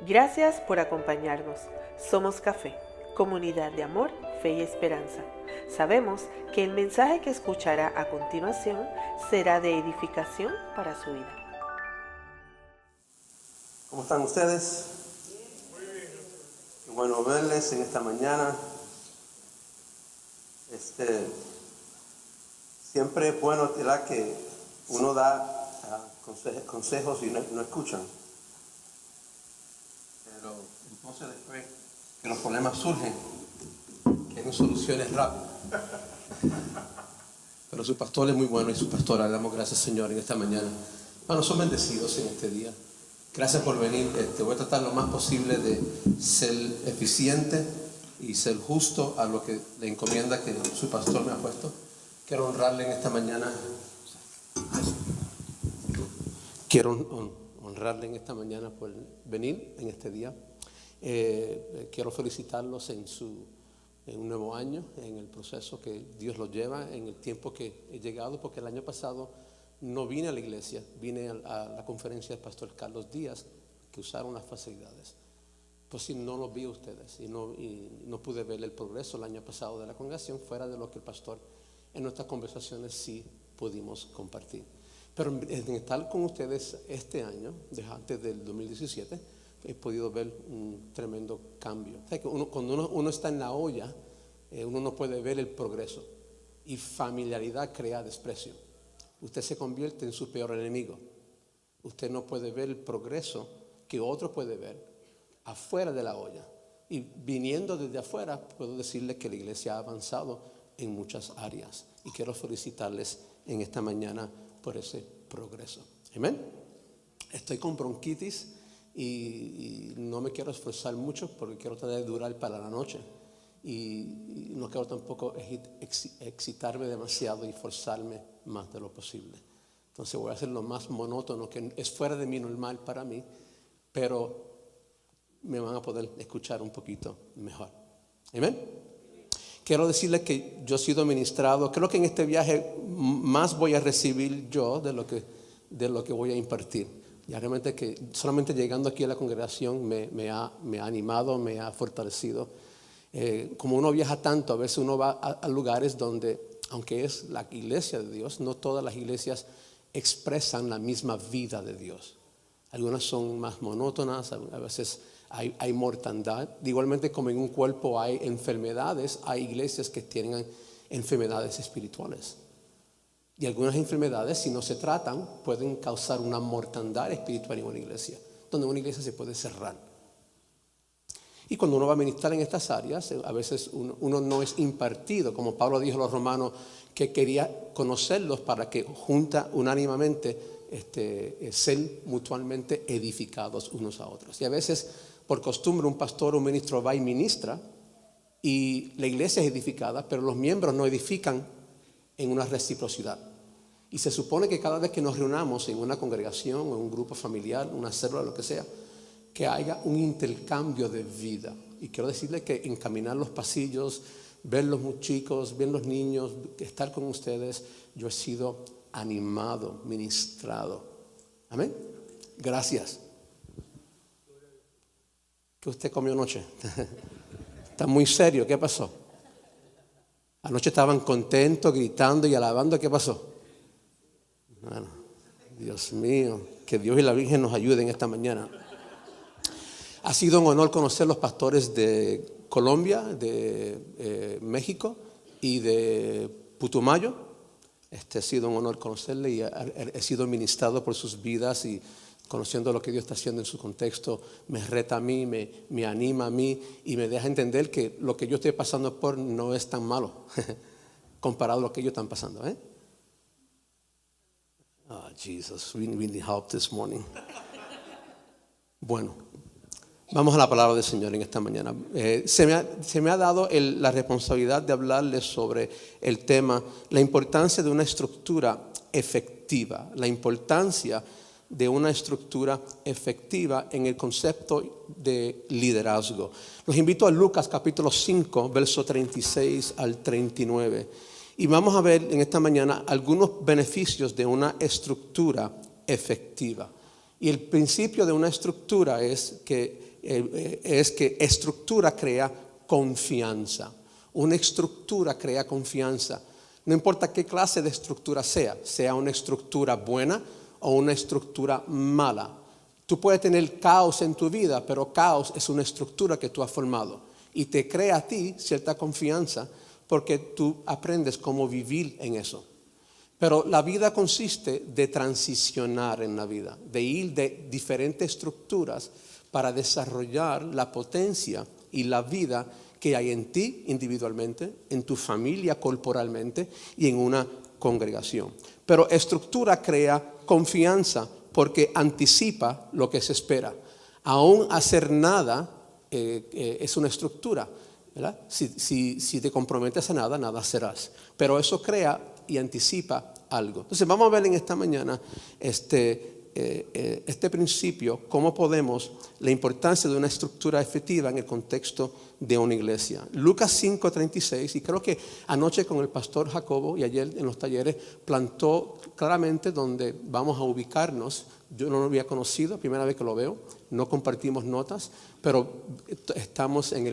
Gracias por acompañarnos. Somos Café, comunidad de amor, fe y esperanza. Sabemos que el mensaje que escuchará a continuación será de edificación para su vida. ¿Cómo están ustedes? Qué bueno verles en esta mañana. Siempre es bueno, ¿verdad?, que uno da consejos y no escuchan. Pero entonces después que los problemas surgen, quieren soluciones rápidas. Pero su pastor es muy bueno y su pastora, le damos gracias, Señor, en esta mañana. Hermanos, son bendecidos en este día. Gracias por venir. Voy a tratar lo más posible de ser eficiente y ser justo a lo que le encomienda que su pastor me ha puesto. Quiero honrarle en esta mañana. Quiero honrarle en esta mañana por venir en este día. Quiero felicitarlos en un nuevo año, en el proceso que Dios los lleva, en el tiempo que he llegado, porque el año pasado no vine a la iglesia, vine a la conferencia del pastor Carlos Díaz, que usaron las facilidades. Pues si no los vi a ustedes y no pude ver el progreso el año pasado de la congregación, fuera de lo que el pastor en nuestras conversaciones sí pudimos compartir. Pero en estar con ustedes este año, desde antes del 2017, he podido ver un tremendo cambio. O sea, que cuando uno está en la olla, uno no puede ver el progreso, y familiaridad crea desprecio. Usted se convierte en su peor enemigo. Usted no puede ver el progreso que otro puede ver afuera de la olla. Y viniendo desde afuera, puedo decirle que la iglesia ha avanzado en muchas áreas. Y quiero felicitarles en esta mañana por ese progreso. Amén. Estoy con bronquitis y no me quiero esforzar mucho porque quiero tratar de durar para la noche. Y no quiero tampoco excitarme demasiado y forzarme más de lo posible. Entonces voy a hacer lo más monótono, que es fuera de mi normal para mí, pero me van a poder escuchar un poquito mejor. Amén. Quiero decirles que yo he sido ministrado. Creo que en este viaje más voy a recibir yo de lo que voy a impartir. Ya realmente que solamente llegando aquí a la congregación me ha animado, me ha fortalecido. Como uno viaja tanto, a veces uno va a lugares donde, aunque es la iglesia de Dios, no todas las iglesias expresan la misma vida de Dios. Algunas son más monótonas, a veces hay mortandad. Igualmente, como en un cuerpo hay enfermedades, hay iglesias que tienen enfermedades espirituales. Y algunas enfermedades, si no se tratan, pueden causar una mortandad espiritual en una iglesia, donde una iglesia se puede cerrar. Y cuando uno va a ministrar en estas áreas, a veces uno no es impartido, como Pablo dijo a los romanos, que quería conocerlos para que unánimemente ser mutuamente edificados unos a otros. Y a veces, por costumbre, un pastor o un ministro va y ministra, y la iglesia es edificada, pero los miembros no edifican en una reciprocidad. Y se supone que cada vez que nos reunamos en una congregación, en un grupo familiar, una célula, lo que sea, que haya un intercambio de vida. Y quiero decirles que en caminar los pasillos, ver los chicos, ver los niños, estar con ustedes, yo he sido animado, ministrado. Amén. Gracias. ¿Qué usted comió anoche? Está muy serio. ¿Qué pasó? Anoche estaban contentos, gritando y alabando. ¿Qué pasó? Bueno, Dios mío, que Dios y la Virgen nos ayuden esta mañana. Ha sido un honor conocer los pastores de Colombia, de México y de Putumayo. Ha sido un honor conocerle y he sido ministrado por sus vidas, y conociendo lo que Dios está haciendo en su contexto, me reta a mí, me anima a mí y me deja entender que lo que yo estoy pasando por no es tan malo comparado a lo que ellos están pasando. Oh, Jesus, we need help this morning. Bueno, vamos a la palabra del Señor en esta mañana. Se me ha dado la responsabilidad de hablarles sobre el tema, la importancia de una estructura efectiva, la importancia de una estructura efectiva en el concepto de liderazgo. Los invito a Lucas capítulo 5, verso 36 al 39. Y vamos a ver en esta mañana algunos beneficios de una estructura efectiva. Y el principio de una estructura es que estructura crea confianza. Una estructura crea confianza. No importa qué clase de estructura sea una estructura buena o una estructura mala. Tú puedes tener caos en tu vida, pero caos es una estructura que tú has formado y te crea a ti cierta confianza porque tú aprendes cómo vivir en eso. Pero la vida consiste de transicionar en la vida, de ir de diferentes estructuras para desarrollar la potencia y la vida que hay en ti individualmente, en tu familia corporalmente y en una congregación. Pero estructura crea confianza porque anticipa lo que se espera. Aún hacer nada es una estructura, ¿verdad? Si te comprometes a nada, nada serás. Pero eso crea y anticipa algo. Entonces vamos a ver en esta mañana este principio, cómo podemos, la importancia de una estructura efectiva en el contexto de una iglesia. Lucas 5:36, y creo que anoche con el pastor Jacobo y ayer en los talleres plantó claramente donde vamos a ubicarnos. Yo no lo había conocido, primera vez que lo veo, no compartimos notas, pero estamos en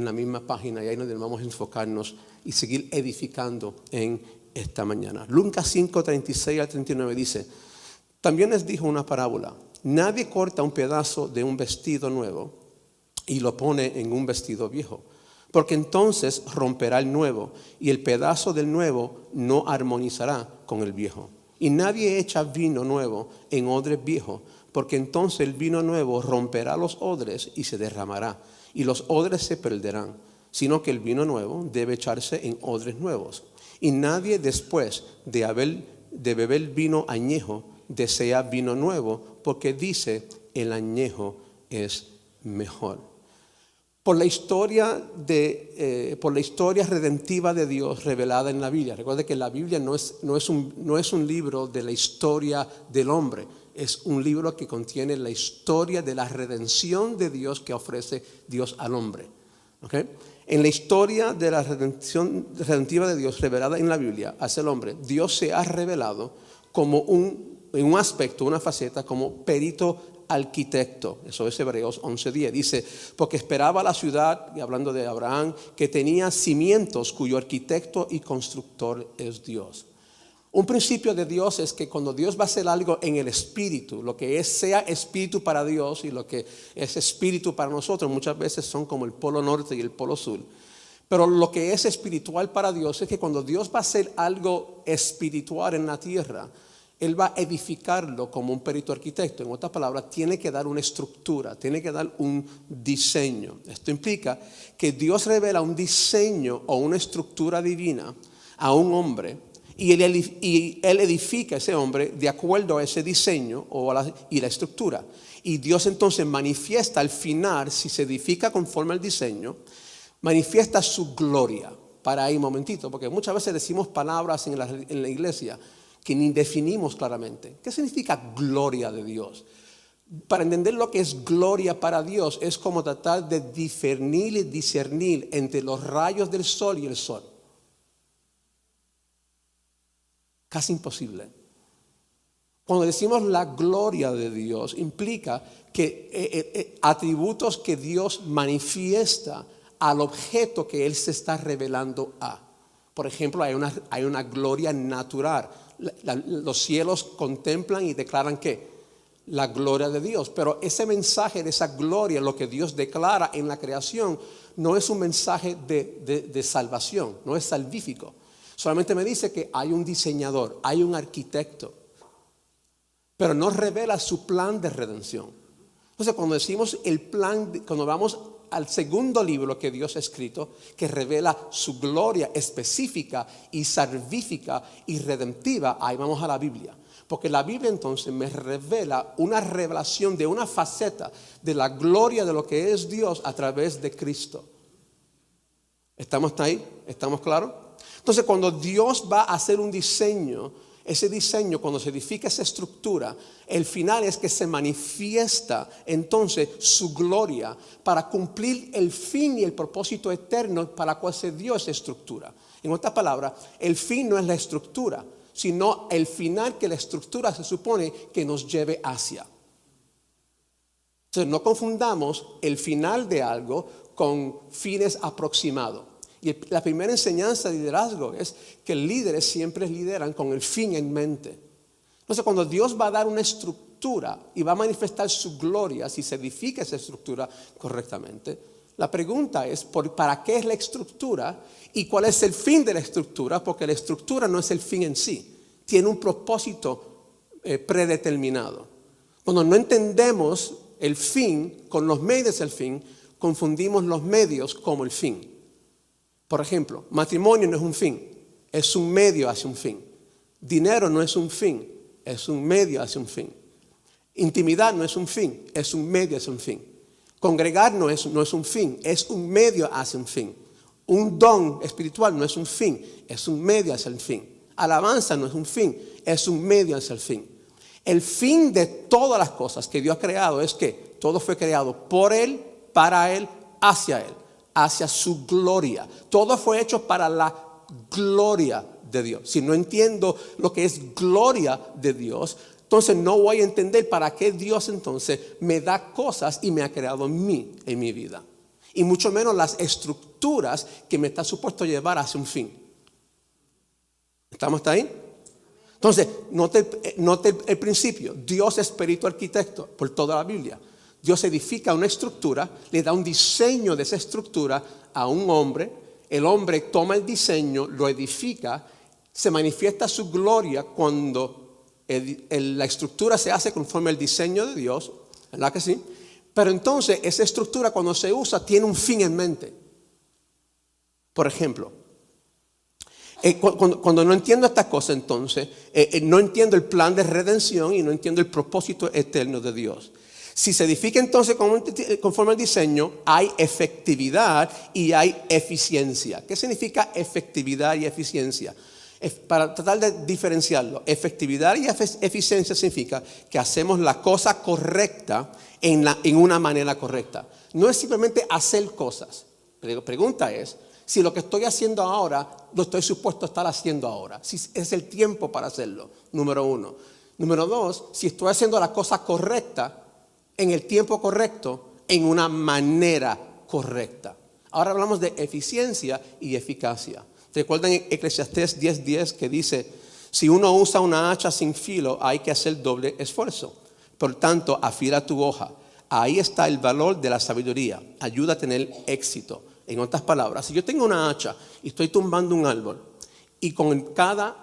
la misma página y ahí nos vamos a enfocarnos y seguir edificando en esta mañana. Lucas 5:36 al 39 dice: también les dijo una parábola. Nadie corta un pedazo de un vestido nuevo y lo pone en un vestido viejo, porque entonces romperá el nuevo y el pedazo del nuevo no armonizará con el viejo. Y nadie echa vino nuevo en odres viejos, porque entonces el vino nuevo romperá los odres y se derramará, y los odres se perderán, sino que el vino nuevo debe echarse en odres nuevos. Y nadie después de beber vino añejo desea vino nuevo, porque dice: el añejo es mejor. Por la historia redentiva de Dios revelada en la Biblia. Recuerde que la Biblia no es un libro de la historia del hombre. Es un libro que contiene la historia de la redención de Dios que ofrece Dios al hombre. ¿Okay? En la historia de la redención redentiva de Dios revelada en la Biblia hacia el hombre, Dios se ha revelado como en un aspecto, una faceta, como perito arquitecto. Eso es Hebreos 11:10. Dice: porque esperaba la ciudad, y hablando de Abraham, que tenía cimientos, cuyo arquitecto y constructor es Dios. Un principio de Dios es que cuando Dios va a hacer algo en el espíritu, lo que sea espíritu para Dios y lo que es espíritu para nosotros, muchas veces son como el polo norte y el polo sur. Pero lo que es espiritual para Dios es que cuando Dios va a hacer algo espiritual en la tierra, Él va a edificarlo como un perito arquitecto. En otras palabras, tiene que dar una estructura, tiene que dar un diseño. Esto implica que Dios revela un diseño o una estructura divina a un hombre y él edifica a ese hombre de acuerdo a ese diseño y la estructura. Y Dios entonces manifiesta al final, si se edifica conforme al diseño, manifiesta su gloria. Para ahí un momentito, porque muchas veces decimos palabras en la iglesia que ni definimos claramente. ¿Qué significa gloria de Dios? Para entender lo que es gloria para Dios es como tratar de discernir y discernir entre los rayos del sol y el sol. Casi imposible. Cuando decimos la gloria de Dios, implica que atributos que Dios manifiesta al objeto que Él se está revelando a. Por ejemplo, hay una gloria natural. Los cielos contemplan y declaran ¿qué? La gloria de Dios. Pero ese mensaje de esa gloria, lo que Dios declara en la creación, no es un mensaje de salvación, no es salvífico. Solamente me dice que hay un diseñador, hay un arquitecto, pero no revela su plan de redención. Entonces, cuando decimos el plan, cuando vamos al segundo libro que Dios ha escrito, que revela su gloria específica y salvífica y redentiva, ahí vamos a la Biblia. Porque la Biblia entonces me revela una revelación de una faceta de la gloria de lo que es Dios a través de Cristo. ¿Estamos ahí? ¿Estamos claros? Entonces, cuando Dios va a hacer un diseño, ese diseño, cuando se edifica esa estructura, el final es que se manifiesta entonces su gloria para cumplir el fin y el propósito eterno para cual se dio esa estructura. En otras palabras, el fin no es la estructura, sino el final que la estructura se supone que nos lleve hacia. Entonces, no confundamos el final de algo con fines aproximados. Y la primera enseñanza de liderazgo es que líderes siempre lideran con el fin en mente. Entonces, cuando Dios va a dar una estructura y va a manifestar su gloria, si se edifica esa estructura correctamente, la pregunta es, ¿para qué es la estructura? ¿Y cuál es el fin de la estructura? Porque la estructura no es el fin en sí. Tiene un propósito predeterminado. Cuando no entendemos el fin con los medios del fin, confundimos los medios como el fin. Por ejemplo, matrimonio no es un fin, es un medio hacia un fin. Dinero no es un fin, es un medio hacia un fin. Intimidad no es un fin, es un medio hacia un fin. Congregar no es un fin, es un medio hacia un fin. Un don espiritual no es un fin, es un medio hacia el fin. Alabanza no es un fin, es un medio hacia el fin. El fin de todas las cosas que Dios ha creado es que todo fue creado por Él, para Él, hacia su gloria. Todo fue hecho para la gloria de Dios. Si no entiendo lo que es gloria de Dios, entonces no voy a entender para qué Dios entonces me da cosas y me ha creado en mi vida. Y mucho menos las estructuras que me está supuesto llevar hacia un fin. ¿Estamos hasta ahí? Entonces, note el principio. Dios es perito arquitecto por toda la Biblia. Dios edifica una estructura, le da un diseño de esa estructura a un hombre. El hombre toma el diseño, lo edifica, se manifiesta su gloria cuando la estructura se hace conforme al diseño de Dios, ¿verdad que sí? Pero entonces esa estructura cuando se usa tiene un fin en mente. Por ejemplo, cuando no entiendo estas cosas, entonces no entiendo el plan de redención y no entiendo el propósito eterno de Dios. Si se edifica entonces conforme al diseño, hay efectividad y hay eficiencia. ¿Qué significa efectividad y eficiencia? Para tratar de diferenciarlo, efectividad y eficiencia significa que hacemos la cosa correcta en una manera correcta. No es simplemente hacer cosas. La pregunta es, si lo que estoy haciendo ahora, lo estoy supuesto a estar haciendo ahora. Si es el tiempo para hacerlo, número uno. Número dos, si estoy haciendo la cosa correcta, en el tiempo correcto, en una manera correcta. Ahora hablamos de eficiencia y eficacia. ¿Recuerdan Eclesiastés 10:10 que dice, si uno usa una hacha sin filo, hay que hacer doble esfuerzo? Por tanto, afila tu hoja. Ahí está el valor de la sabiduría. Ayuda a tener éxito. En otras palabras, si yo tengo una hacha y estoy tumbando un árbol, y con cada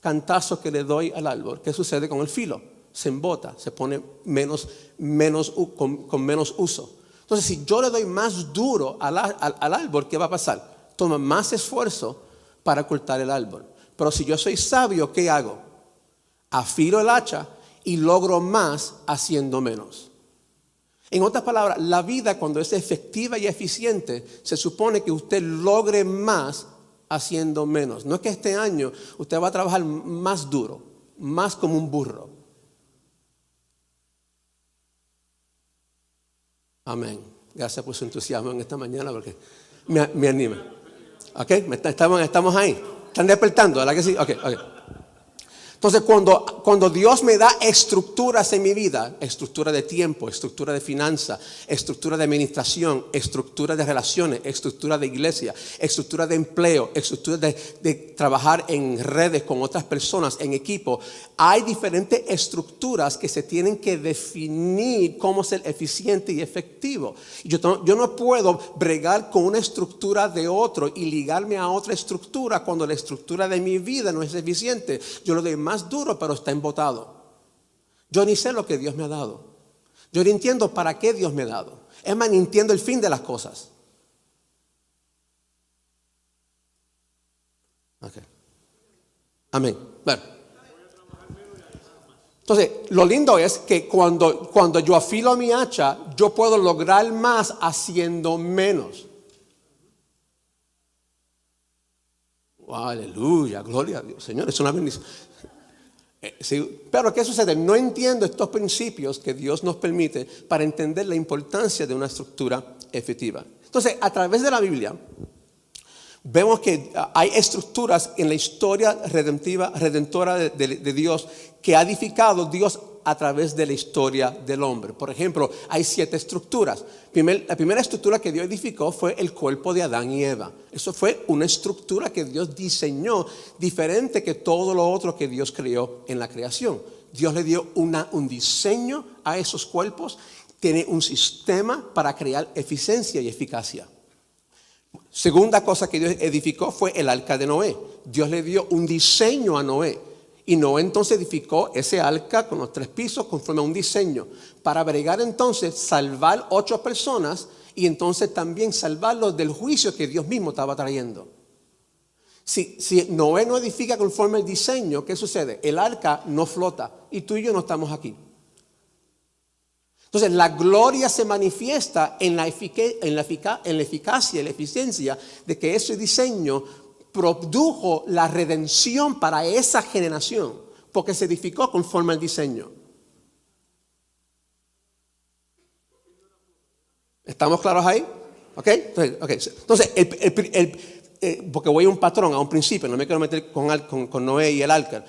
cantazo que le doy al árbol, ¿qué sucede con el filo? Se embota, se pone con menos uso. Entonces, si yo le doy más duro al árbol, ¿qué va a pasar? Toma más esfuerzo para cortar el árbol. Pero si yo soy sabio, ¿qué hago? Afilo el hacha y logro más haciendo menos. En otras palabras, la vida cuando es efectiva y eficiente, se supone que usted logre más haciendo menos. No es que este año usted va a trabajar más duro, más como un burro. Amén. Gracias por su entusiasmo en esta mañana porque me anima. ¿Ok? Estamos ahí. ¿Están despertando? ¿Verdad que sí? Ok. Entonces, cuando Dios me da estructuras en mi vida, estructura de tiempo, estructura de finanzas, estructura de administración, estructura de relaciones, estructura de iglesia, estructura de empleo, estructura de trabajar en redes con otras personas, en equipo, hay diferentes estructuras que se tienen que definir cómo ser eficiente y efectivo. Yo no puedo bregar con una estructura de otro y ligarme a otra estructura cuando la estructura de mi vida no es eficiente. Yo lo doy más duro, pero está embotado. Yo ni sé lo que Dios me ha dado. Yo ni entiendo para qué Dios me ha dado. Es más, ni entiendo el fin de las cosas. Ok. Amén. Bueno. Entonces, lo lindo es que cuando yo afilo mi hacha, yo puedo lograr más haciendo menos. Wow, aleluya, gloria a Dios. Señor, es una bendición. Sí, pero ¿qué sucede? No entiendo estos principios que Dios nos permite para entender la importancia de una estructura efectiva. Entonces, a través de la Biblia, vemos que hay estructuras en la historia redentora de Dios que ha edificado Dios a través de la historia del hombre. Por ejemplo, hay 7 estructuras. La primera estructura que Dios edificó fue el cuerpo de Adán y Eva. Eso fue una estructura que Dios diseñó diferente que todo lo otro que Dios creó en la creación. Dios le dio un diseño a esos cuerpos, tiene un sistema para crear eficiencia y eficacia. Segunda cosa que Dios edificó fue el arca de Noé. Dios le dio un diseño a Noé. Y Noé entonces edificó ese arca con los 3 pisos conforme a un diseño. Para bregar entonces, salvar 8 personas y entonces también salvarlos del juicio que Dios mismo estaba trayendo. Si Noé no edifica conforme al diseño, ¿qué sucede? El arca no flota y tú y yo no estamos aquí. Entonces la gloria se manifiesta en la eficacia y la eficiencia de que ese diseño produjo la redención para esa generación, porque se edificó conforme al diseño. ¿Estamos claros ahí? ¿Ok? Entonces porque voy a un patrón, a un principio, no me quiero meter con Noé y el arca.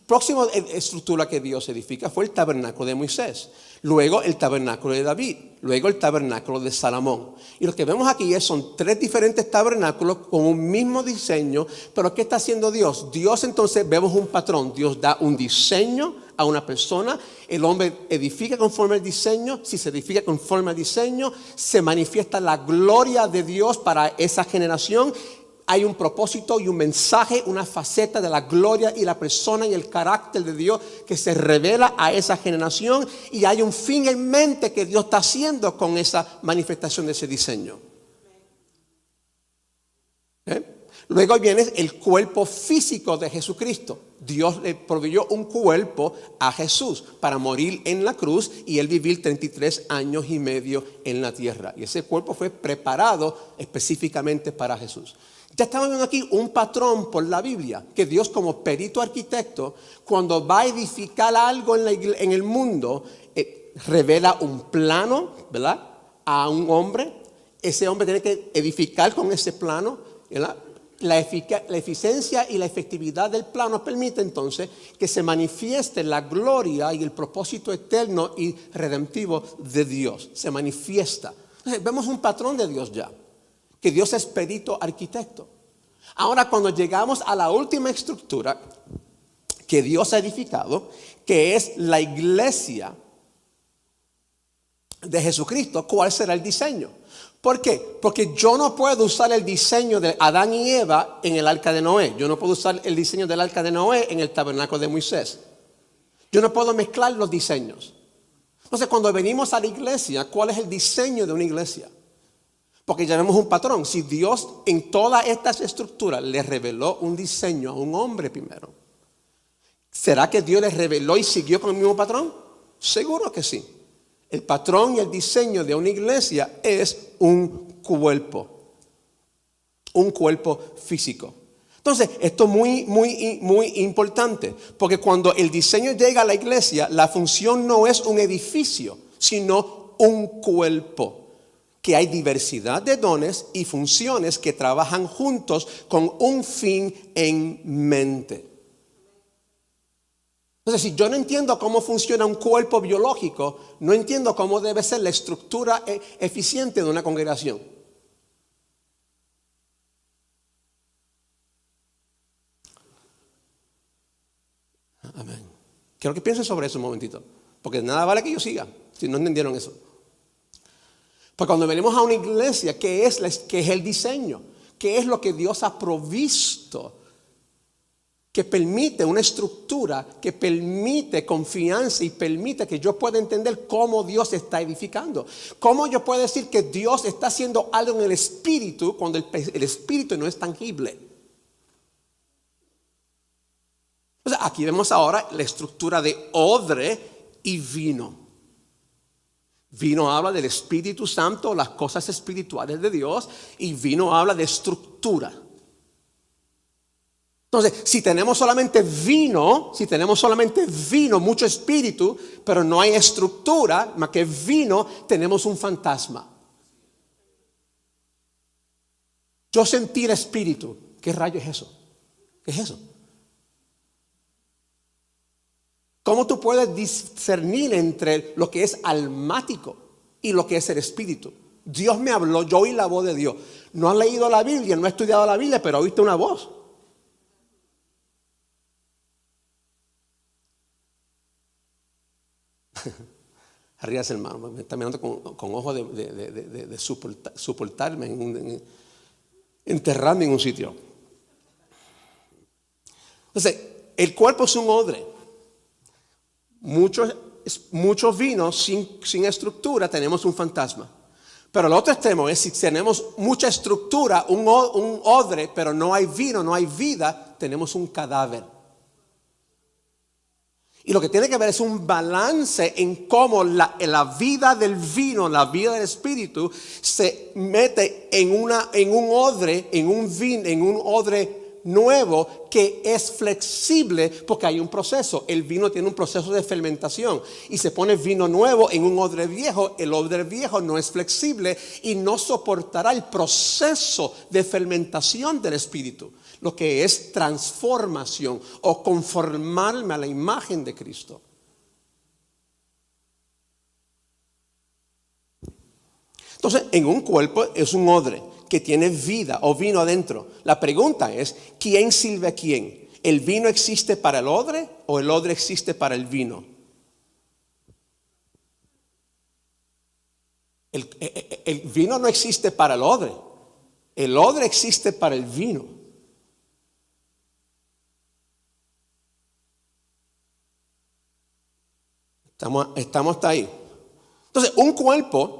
Próxima estructura que Dios edifica fue el tabernáculo de Moisés, luego el tabernáculo de David, luego el tabernáculo de Salomón. Y lo que vemos aquí son 3 diferentes tabernáculos con un mismo diseño, pero ¿qué está haciendo Dios? Dios entonces vemos un patrón, Dios da un diseño a una persona, el hombre edifica conforme al diseño, si se edifica conforme al diseño, se manifiesta la gloria de Dios para esa generación. Hay un propósito y un mensaje, una faceta de la gloria y la persona y el carácter de Dios que se revela a esa generación y hay un fin en mente que Dios está haciendo con esa manifestación de ese diseño. Luego viene el cuerpo físico de Jesucristo. Dios le proveyó un cuerpo a Jesús para morir en la cruz y él vivir 33 años y medio en la tierra. Y ese cuerpo fue preparado específicamente para Jesús. Ya estamos viendo aquí un patrón por la Biblia, que Dios como perito arquitecto, cuando va a edificar algo en el mundo, revela un plano, ¿verdad?, a un hombre. Ese hombre tiene que edificar con ese plano, ¿verdad? La eficiencia y la efectividad del plano permite entonces que se manifieste la gloria y el propósito eterno y redemptivo de Dios. Se manifiesta. Entonces, vemos un patrón de Dios ya, que Dios es perito arquitecto. Ahora, cuando llegamos a la última estructura que Dios ha edificado, que es la iglesia de Jesucristo, ¿cuál será el diseño? ¿Por qué? Porque yo no puedo usar el diseño de Adán y Eva en el arca de Noé. Yo no puedo usar el diseño del arca de Noé en el tabernáculo de Moisés. Yo no puedo mezclar los diseños. Entonces, cuando venimos a la iglesia, ¿cuál es el diseño de una iglesia? Porque ya vemos un patrón. Si Dios en todas estas estructuras le reveló un diseño a un hombre primero, ¿será que Dios le reveló y siguió con el mismo patrón? Seguro que sí. El patrón y el diseño de una iglesia es un cuerpo físico. Entonces, esto es muy importante, porque cuando el diseño llega a la iglesia, la función no es un edificio, sino un cuerpo, que hay diversidad de dones y funciones que trabajan juntos con un fin en mente. Entonces, si yo no entiendo cómo funciona un cuerpo biológico, no entiendo cómo debe ser la estructura eficiente de una congregación. Amén. Quiero que piensen sobre eso un momentito, porque nada vale que yo siga si no entendieron eso. Pues cuando venimos a una iglesia, ¿qué es el diseño? ¿Qué es lo que Dios ha provisto? Que permite una estructura, que permite confianza y permite que yo pueda entender cómo Dios está edificando. ¿Cómo yo puedo decir que Dios está haciendo algo en el espíritu cuando el espíritu no es tangible? O sea, aquí vemos ahora la estructura de odre y vino. Vino habla del Espíritu Santo, las cosas espirituales de Dios, y vino habla de estructura. Entonces, si tenemos solamente vino, mucho espíritu, pero no hay estructura, más que vino, tenemos un fantasma. Yo sentir espíritu, ¿qué rayo es eso? ¿Qué es eso? ¿Cómo tú puedes discernir entre lo que es almático y lo que es el espíritu? Dios me habló, yo oí la voz de Dios. No has leído la Biblia, no has estudiado la Biblia, pero oíste una voz. Ríase, hermano, me está mirando con ojos de soportarme, enterrarme en un sitio. Entonces, el cuerpo es un odre. Muchos vinos sin estructura, tenemos un fantasma. Pero el otro extremo es si tenemos mucha estructura, un odre, pero no hay vino, no hay vida, tenemos un cadáver. Y lo que tiene que ver es un balance en cómo la vida del vino, la vida del espíritu, se mete en un odre nuevo que es flexible porque hay un proceso. El vino tiene un proceso de fermentación y se pone vino nuevo en un odre viejo. El odre viejo no es flexible y no soportará el proceso de fermentación del espíritu, lo que es transformación o conformarme a la imagen de Cristo. Entonces, en un cuerpo es un odre que tiene vida o vino adentro. La pregunta es, ¿quién sirve a quién? ¿El vino existe para el odre o el odre existe para el vino? El vino no existe para el odre existe para el vino. Estamos hasta ahí. Entonces, un cuerpo,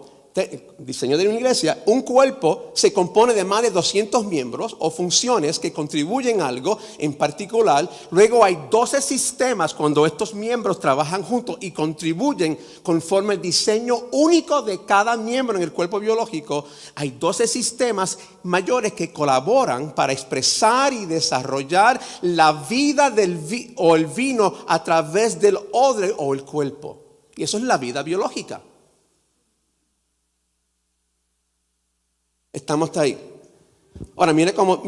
diseño de una iglesia, un cuerpo se compone de más de 200 miembros o funciones que contribuyen a algo en particular. Luego hay 12 sistemas cuando estos miembros trabajan juntos y contribuyen conforme el diseño único de cada miembro en el cuerpo biológico. Hay 12 sistemas mayores que colaboran para expresar y desarrollar la vida del el vino a través del odre o el cuerpo. Y eso es la vida biológica. Estamos hasta ahí. Ahora mire cómo,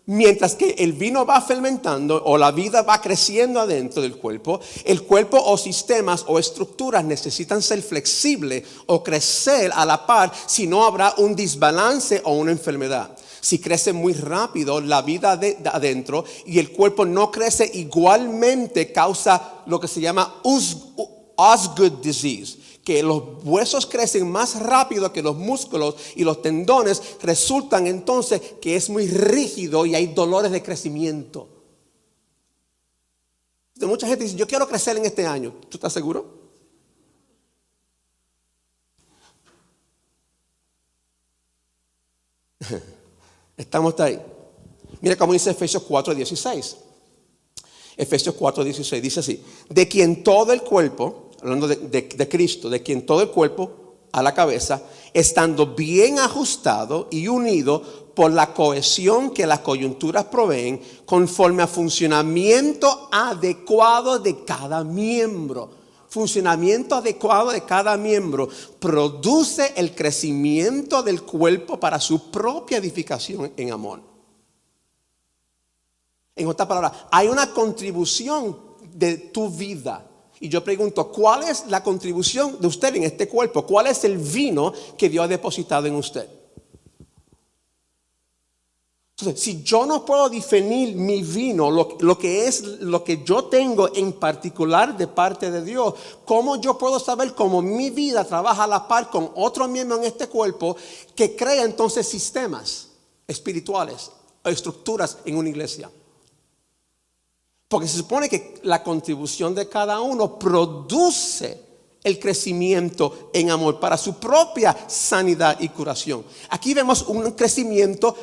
mientras que el vino va fermentando o la vida va creciendo adentro del cuerpo, el cuerpo o sistemas o estructuras necesitan ser flexibles o crecer a la par, si no habrá un desbalance o una enfermedad. Si crece muy rápido la vida de adentro y el cuerpo no crece igualmente, causa lo que se llama Osgood disease, que los huesos crecen más rápido que los músculos y los tendones, resultan entonces que es muy rígido y hay dolores de crecimiento. Mucha gente dice, yo quiero crecer en este año. ¿Tú estás seguro? Estamos ahí. Mira cómo dice Efesios 4:16. Efesios 4:16 dice así: de quien todo el cuerpo, hablando de Cristo, de quien todo el cuerpo a la cabeza, estando bien ajustado y unido por la cohesión que las coyunturas proveen, conforme a funcionamiento adecuado de cada miembro. Funcionamiento adecuado de cada miembro produce el crecimiento del cuerpo para su propia edificación en amor. En otras palabras, hay una contribución de tu vida. Y yo pregunto, ¿cuál es la contribución de usted en este cuerpo? ¿Cuál es el vino que Dios ha depositado en usted? Entonces, si yo no puedo definir mi vino, lo que yo tengo en particular de parte de Dios, ¿cómo yo puedo saber cómo mi vida trabaja a la par con otro miembro en este cuerpo que crea entonces sistemas espirituales o estructuras en una iglesia? Porque se supone que la contribución de cada uno produce el crecimiento en amor para su propia sanidad y curación. Aquí vemos un crecimiento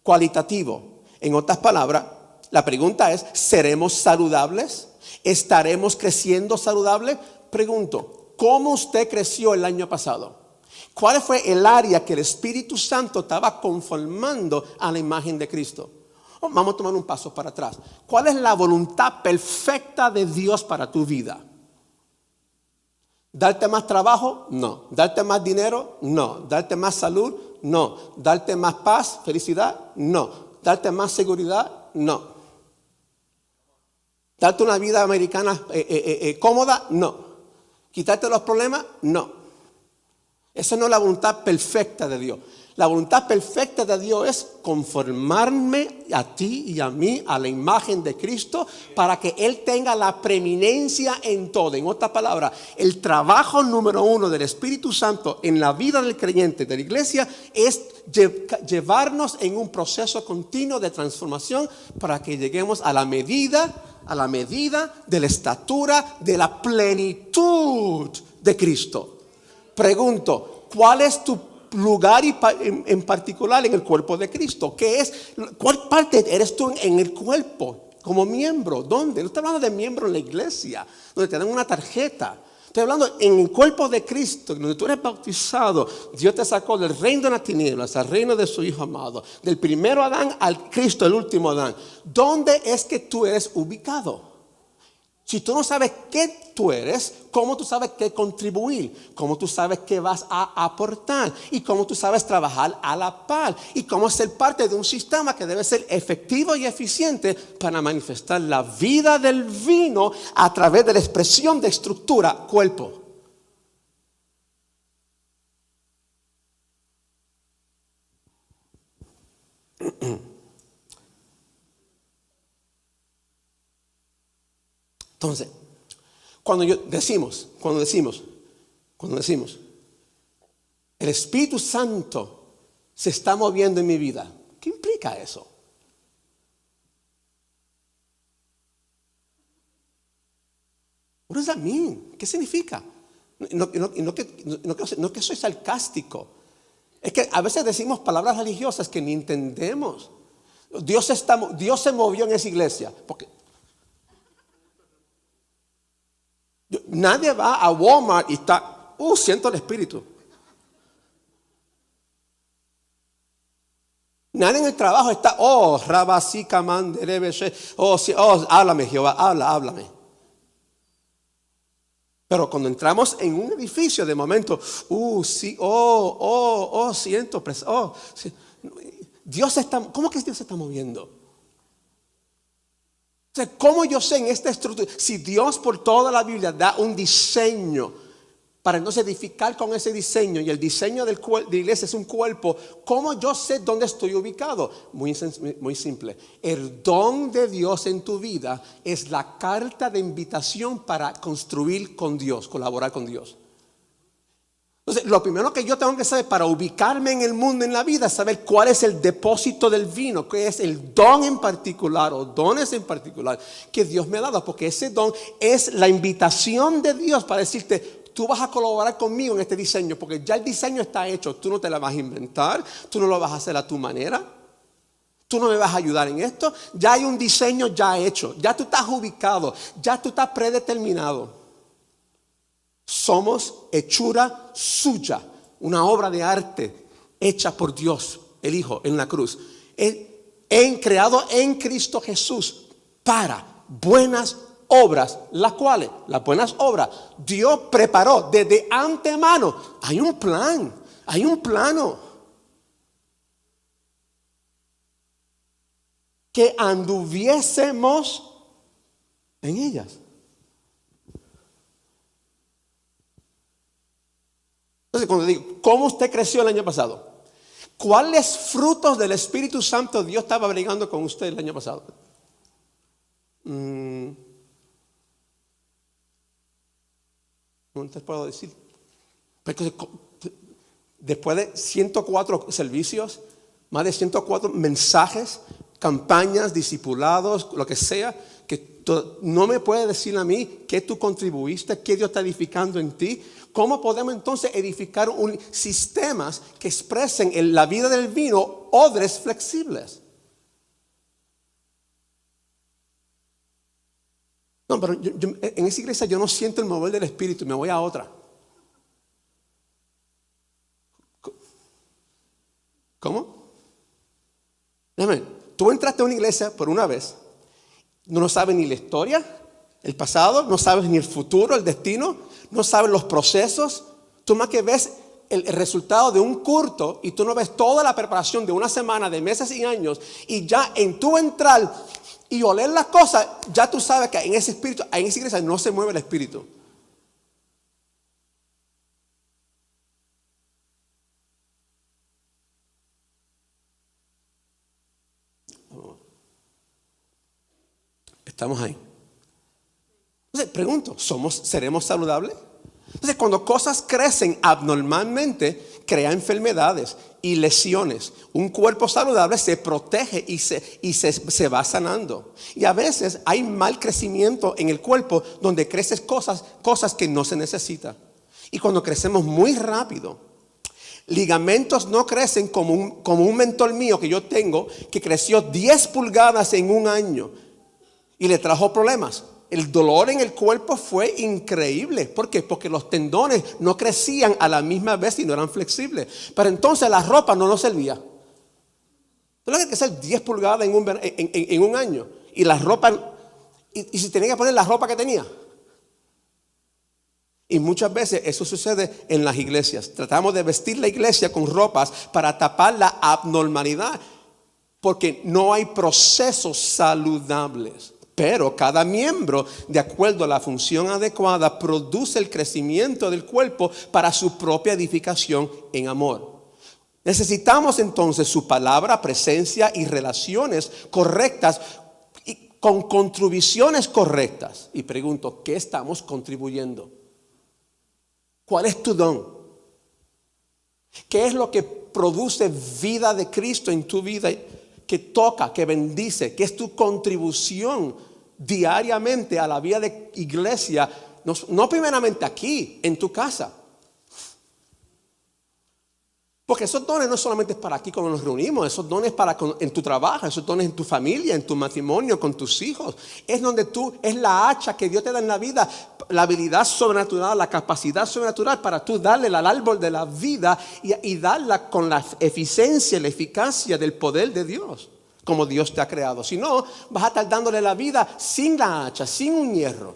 cualitativo. En otras palabras, la pregunta es, ¿seremos saludables? ¿Estaremos creciendo saludables? Pregunto, ¿cómo usted creció el año pasado? ¿Cuál fue el área que el Espíritu Santo estaba conformando a la imagen de Cristo? Vamos a tomar un paso para atrás. ¿Cuál es la voluntad perfecta de Dios para tu vida? ¿Darte más trabajo? No. ¿Darte más dinero? No. ¿Darte más salud? No. ¿Darte más paz, felicidad? No. ¿Darte más seguridad? No. ¿Darte una vida americana cómoda? No. ¿Quitarte los problemas? No. Esa no es la voluntad perfecta de Dios. La voluntad perfecta de Dios es conformarme a ti y a mí a la imagen de Cristo para que Él tenga la preeminencia en todo. En otras palabras, el trabajo número 1 del Espíritu Santo en la vida del creyente, de la iglesia, es llevarnos en un proceso continuo de transformación para que lleguemos a la medida de la estatura de la plenitud de Cristo. Pregunto, ¿cuál es tu lugar en particular en el cuerpo de Cristo? ¿Qué es? ¿Cuál parte eres tú en el cuerpo como miembro? ¿Dónde? No estoy hablando de miembro en la iglesia, donde te dan una tarjeta. Estoy hablando en el cuerpo de Cristo, donde tú eres bautizado. Dios te sacó del reino de las tinieblas al reino de su Hijo amado. Del primero Adán al Cristo, el último Adán. ¿Dónde es que tú eres ubicado? Si tú no sabes qué tú eres, ¿cómo tú sabes qué contribuir? ¿Cómo tú sabes qué vas a aportar? ¿Y cómo tú sabes trabajar a la par? ¿Y cómo ser parte de un sistema que debe ser efectivo y eficiente para manifestar la vida del vino a través de la expresión de estructura, cuerpo? Entonces, cuando decimos, el Espíritu Santo se está moviendo en mi vida, ¿qué implica eso? What does that mean? ¿Qué significa? No que soy sarcástico. Es que a veces decimos palabras religiosas que ni entendemos. Dios se movió en esa iglesia. Porque nadie va a Walmart y está, siento el Espíritu. Nadie en el trabajo está, rabasika manderebeshe, háblame Jehová, háblame. Pero cuando entramos en un edificio, de momento, sí, siento, sí. ¿Cómo que Dios se está moviendo? O sea, ¿cómo yo sé en esta estructura? Si Dios por toda la Biblia da un diseño para entonces edificar con ese diseño, y el diseño de la iglesia es un cuerpo, ¿cómo yo sé dónde estoy ubicado? Muy simple. El don de Dios en tu vida es la carta de invitación para construir con Dios, colaborar con Dios. Entonces, lo primero que yo tengo que saber para ubicarme en el mundo, en la vida, es saber cuál es el depósito del vino, qué es el don en particular o dones en particular que Dios me ha dado, porque ese don es la invitación de Dios para decirte, tú vas a colaborar conmigo en este diseño, porque ya el diseño está hecho, tú no te lo vas a inventar, tú no lo vas a hacer a tu manera, tú no me vas a ayudar en esto, ya hay un diseño ya hecho, ya tú estás ubicado, ya tú estás predeterminado. Somos hechura suya, una obra de arte hecha por Dios, el Hijo, en la cruz. Creado en Cristo Jesús para buenas obras, las buenas obras, Dios preparó desde antemano. Hay un plan, hay un plano. Que anduviésemos en ellas. Entonces, cuando digo, ¿cómo usted creció el año pasado? ¿Cuáles frutos del Espíritu Santo Dios estaba brigando con usted el año pasado? No te puedo decir. Porque después de 104 servicios, más de 104 mensajes, campañas, discipulados, lo que sea, que no me puede decir a mí qué tú contribuiste, qué Dios está edificando en ti. ¿Cómo podemos entonces edificar sistemas que expresen en la vida del vino odres flexibles? No, pero en esa iglesia yo no siento el mover del Espíritu, me voy a otra. ¿Cómo? Déjame, tú entraste a una iglesia por una vez, no sabes ni la historia, el pasado, no sabes ni el futuro, el destino, no sabes los procesos. Tú más que ves el resultado de un culto y tú no ves toda la preparación de una semana, de meses y años, y ya en tu entrar y oler las cosas, ya tú sabes que en ese espíritu, en esa iglesia no se mueve el espíritu. Estamos ahí. Entonces, pregunto, ¿seremos saludables? Entonces, cuando cosas crecen abnormalmente, crea enfermedades y lesiones. Un cuerpo saludable se protege y se va sanando. Y a veces hay mal crecimiento en el cuerpo donde crecen cosas que no se necesitan. Y cuando crecemos muy rápido, ligamentos no crecen como un mentor mío que yo tengo, que creció 10 pulgadas en un año y le trajo problemas. El dolor en el cuerpo fue increíble. ¿Por qué? Porque los tendones no crecían a la misma vez y no eran flexibles. Pero entonces la ropa no nos servía. Entonces hay que hacer 10 pulgadas en un año. Y la ropa, y si tenía que poner la ropa que tenía. Y muchas veces eso sucede en las iglesias. Tratamos de vestir la iglesia con ropas para tapar la abnormalidad. Porque no hay procesos saludables. Pero cada miembro, de acuerdo a la función adecuada, produce el crecimiento del cuerpo para su propia edificación en amor. Necesitamos entonces su palabra, presencia y relaciones correctas y con contribuciones correctas. Y pregunto, ¿qué estamos contribuyendo? ¿Cuál es tu don? ¿Qué es lo que produce vida de Cristo en tu vida? Que toca, que bendice, que es tu contribución diariamente a la vida de iglesia, no primeramente aquí, en tu casa. Porque esos dones no solamente es para aquí cuando nos reunimos, esos dones para en tu trabajo, esos dones en tu familia, en tu matrimonio, con tus hijos. Es donde es la hacha que Dios te da en la vida, la habilidad sobrenatural, la capacidad sobrenatural para tú darle al árbol de la vida y darla con la eficiencia y la eficacia del poder de Dios. Como Dios te ha creado. Si no, vas a estar dándole la vida sin la hacha, sin un hierro.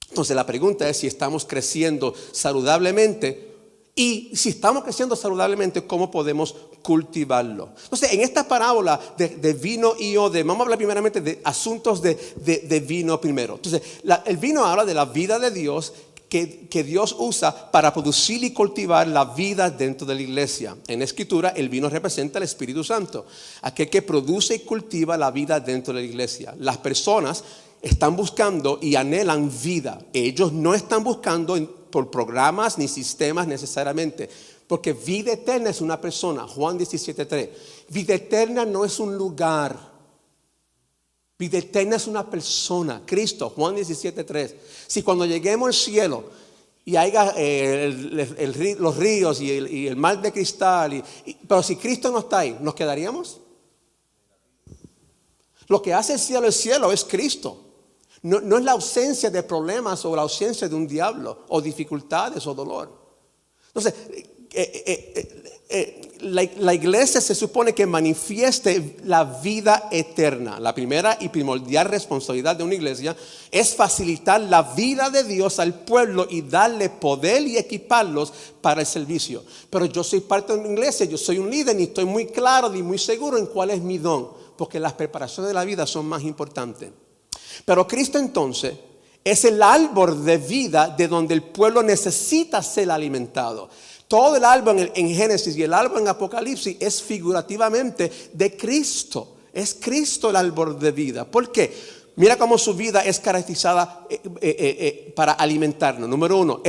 Entonces la pregunta es si estamos creciendo saludablemente. Y si estamos creciendo saludablemente, ¿cómo podemos cultivarlo? Entonces, en esta parábola de vino y odre, vamos a hablar primeramente de asuntos de vino primero. Entonces, el vino habla de la vida de Dios que Dios usa para producir y cultivar la vida dentro de la iglesia. En la Escritura, el vino representa el Espíritu Santo, aquel que produce y cultiva la vida dentro de la iglesia. Las personas están buscando y anhelan vida. Ellos no están buscando por programas ni sistemas necesariamente, porque vida eterna es una persona. Juan 17:3. Vida eterna no es un lugar. Vida eterna es una persona, Cristo. Juan 17:3. Si cuando lleguemos al cielo y haya los ríos y el mar de cristal, pero si Cristo no está ahí, ¿nos quedaríamos? Lo que hace el cielo es Cristo. No es la ausencia de problemas o la ausencia de un diablo o dificultades o dolor. Entonces, la iglesia se supone que manifieste la vida eterna. La primera y primordial responsabilidad de una iglesia es facilitar la vida de Dios al pueblo y darle poder y equiparlos para el servicio. Pero yo soy parte de una iglesia, yo soy un líder y estoy muy claro ni muy seguro en cuál es mi don, porque las preparaciones de la vida son más importantes. Pero Cristo entonces es el árbol de vida de donde el pueblo necesita ser alimentado. Todo el árbol en Génesis y el árbol en Apocalipsis es figurativamente de Cristo. Es Cristo el árbol de vida. ¿Por qué? Mira cómo su vida es caracterizada para alimentarnos. Número uno,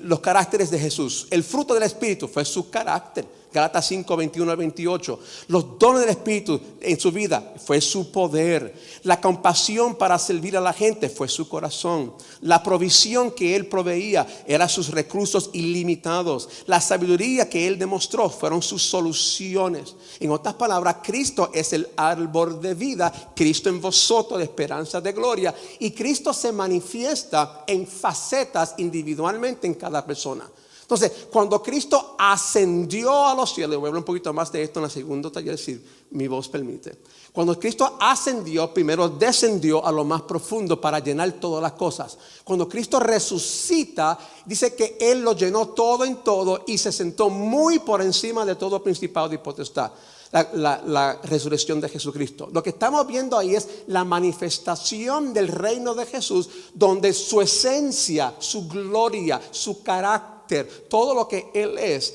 los caracteres de Jesús. El fruto del Espíritu fue su carácter. Gálatas 5, 21 al 28. Los dones del Espíritu en su vida fue su poder. La compasión para servir a la gente fue su corazón. La provisión que Él proveía eran sus recursos ilimitados. La sabiduría que Él demostró fueron sus soluciones. En otras palabras, Cristo es el árbol de vida. Cristo en vosotros de esperanza de gloria. Y Cristo se manifiesta en facetas individualmente en cada persona. Entonces, cuando Cristo ascendió a los cielos, voy a hablar un poquito más de esto en el segundo taller, si mi voz permite. Cuando Cristo ascendió, primero descendió a lo más profundo para llenar todas las cosas. Cuando Cristo resucita, dice que Él lo llenó todo en todo y se sentó muy por encima de todo principado y potestad. la resurrección de Jesucristo. Lo que estamos viendo ahí es la manifestación del reino de Jesús, donde su esencia, su gloria, su carácter, todo lo que Él es,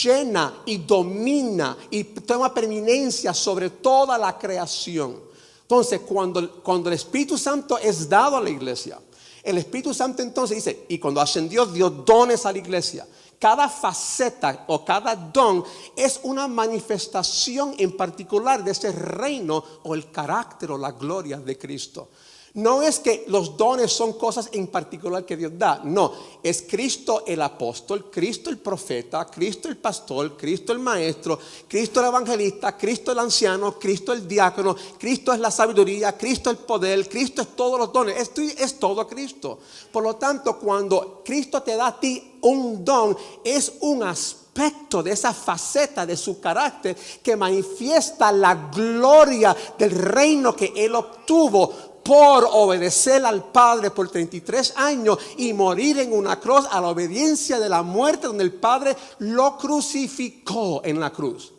llena y domina y toma preeminencia sobre toda la creación. Entonces, cuando el Espíritu Santo es dado a la iglesia, el Espíritu Santo entonces dice, y cuando ascendió dio dones a la iglesia. Cada faceta o cada don es una manifestación en particular de ese reino o el carácter o la gloria de Cristo. No es que los dones son cosas en particular que Dios da. No, es Cristo el apóstol, Cristo el profeta, Cristo el pastor, Cristo el maestro, Cristo el evangelista, Cristo el anciano, Cristo el diácono, Cristo es la sabiduría, Cristo el poder, Cristo es todos los dones. Esto es todo Cristo. Por lo tanto, cuando Cristo te da a ti un don, es un aspecto de esa faceta de su carácter que manifiesta la gloria del reino que Él obtuvo por obedecer al Padre por 33 años y morir en una cruz a la obediencia de la muerte, donde el Padre lo crucificó en la cruz.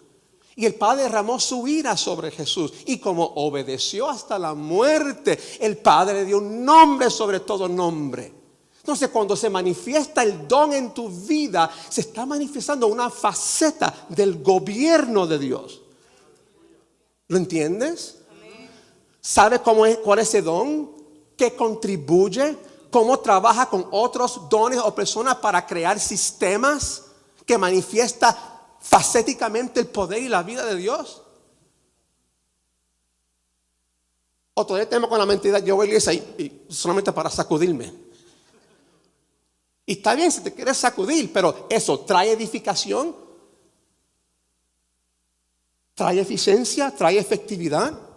Y el Padre derramó su ira sobre Jesús. Y como obedeció hasta la muerte, el Padre le dio un nombre sobre todo nombre. Entonces, cuando se manifiesta el don en tu vida, se está manifestando una faceta del gobierno de Dios. ¿Lo entiendes? ¿Sabe cuál es ese don? ¿Qué contribuye? ¿Cómo trabaja con otros dones o personas para crear sistemas que manifiesta facéticamente el poder y la vida de Dios? O todavía tenemos con la mentalidad, yo voy a la iglesia y solamente para sacudirme. Y está bien si te quieres sacudir, pero eso trae edificación, trae eficiencia, trae efectividad.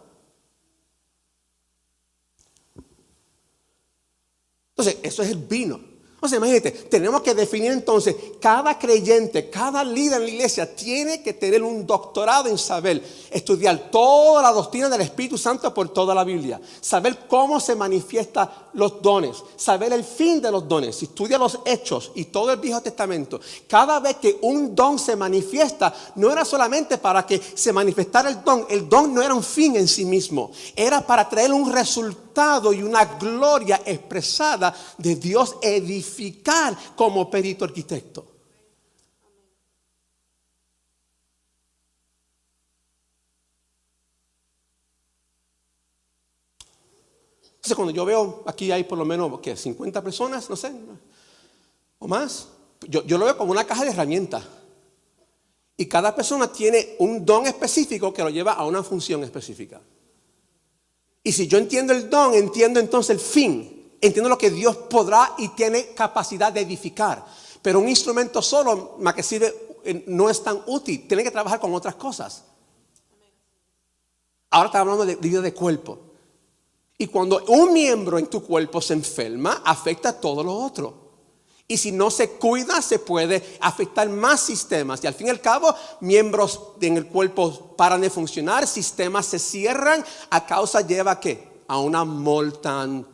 Entonces, eso es el vino. Entonces, imagínate, tenemos que definir entonces, cada creyente, cada líder en la iglesia tiene que tener un doctorado en saber estudiar toda la doctrina del Espíritu Santo por toda la Biblia, saber cómo se manifiestan los dones, saber el fin de los dones. Si estudia los Hechos y todo el Viejo Testamento, cada vez que un don se manifiesta, no era solamente para que se manifestara el don no era un fin en sí mismo, era para traer un resultado y una gloria expresada de Dios edificada como perito arquitecto. Entonces, cuando yo veo aquí hay por lo menos 50 personas, no sé, o más, yo lo veo como una caja de herramientas. Y cada persona tiene un don específico que lo lleva a una función específica. Y si yo entiendo el don, entiendo entonces el fin. Entiendo lo que Dios podrá y tiene capacidad de edificar. Pero un instrumento solo, más que sirve, no es tan útil. Tiene que trabajar con otras cosas. Ahora estamos hablando de vida de cuerpo. Y cuando un miembro en tu cuerpo se enferma, afecta a todo lo otro. Y si no se cuida, se puede afectar más sistemas. Y al fin y al cabo, miembros en el cuerpo paran de funcionar, sistemas se cierran, a causa lleva ¿a qué? A una mortandad.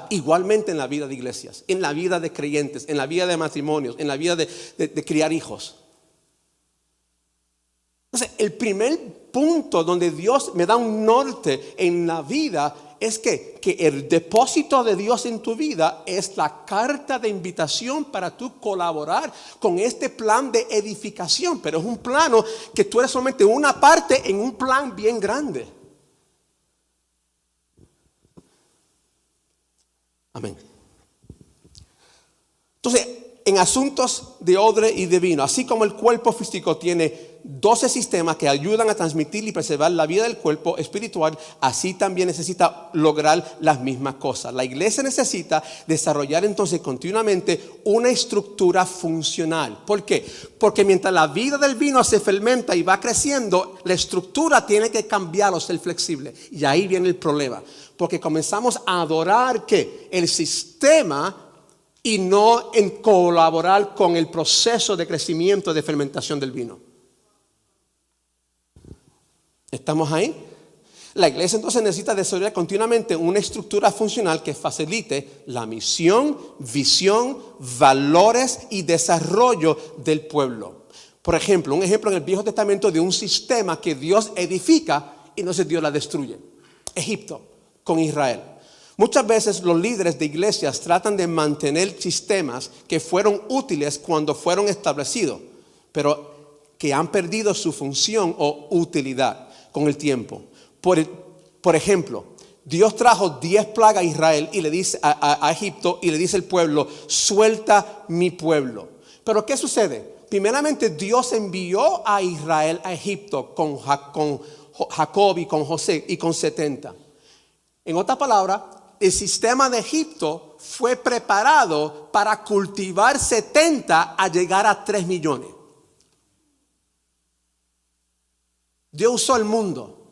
Igualmente en la vida de iglesias, en la vida de creyentes, en la vida de matrimonios, en la vida de criar hijos. Entonces, el primer punto donde Dios me da un norte en la vida es que el depósito de Dios en tu vida es la carta de invitación para tú colaborar con este plan de edificación. Pero es un plano que tú eres solamente una parte en un plan bien grande. Amén. Entonces, en asuntos de odre y de vino, así como el cuerpo físico tiene 12 sistemas que ayudan a transmitir y preservar la vida del cuerpo espiritual, así también necesita lograr las mismas cosas. La iglesia necesita desarrollar entonces continuamente una estructura funcional. ¿Por qué? Porque mientras la vida del vino se fermenta y va creciendo, la estructura tiene que cambiar o ser flexible. Y ahí viene el problema. Porque comenzamos a adorar ¿qué? El sistema y no en colaborar con el proceso de crecimiento de fermentación del vino. ¿Estamos ahí? La iglesia entonces necesita desarrollar continuamente una estructura funcional que facilite la misión, visión, valores y desarrollo del pueblo. Por ejemplo, un ejemplo en el Viejo Testamento de un sistema que Dios edifica y entonces Dios la destruye. Egipto con Israel. Muchas veces los líderes de iglesias tratan de mantener sistemas que fueron útiles cuando fueron establecidos, pero que han perdido su función o utilidad con el tiempo. Por ejemplo, Dios trajo 10 plagas a Israel y le dice a Egipto y le dice al pueblo, suelta mi pueblo. Pero ¿qué sucede? Primeramente Dios envió a Israel a Egipto con Jacob y con José y con 70. En otras palabras, el sistema de Egipto fue preparado para cultivar 70 a llegar a 3 millones. Dios usó el mundo.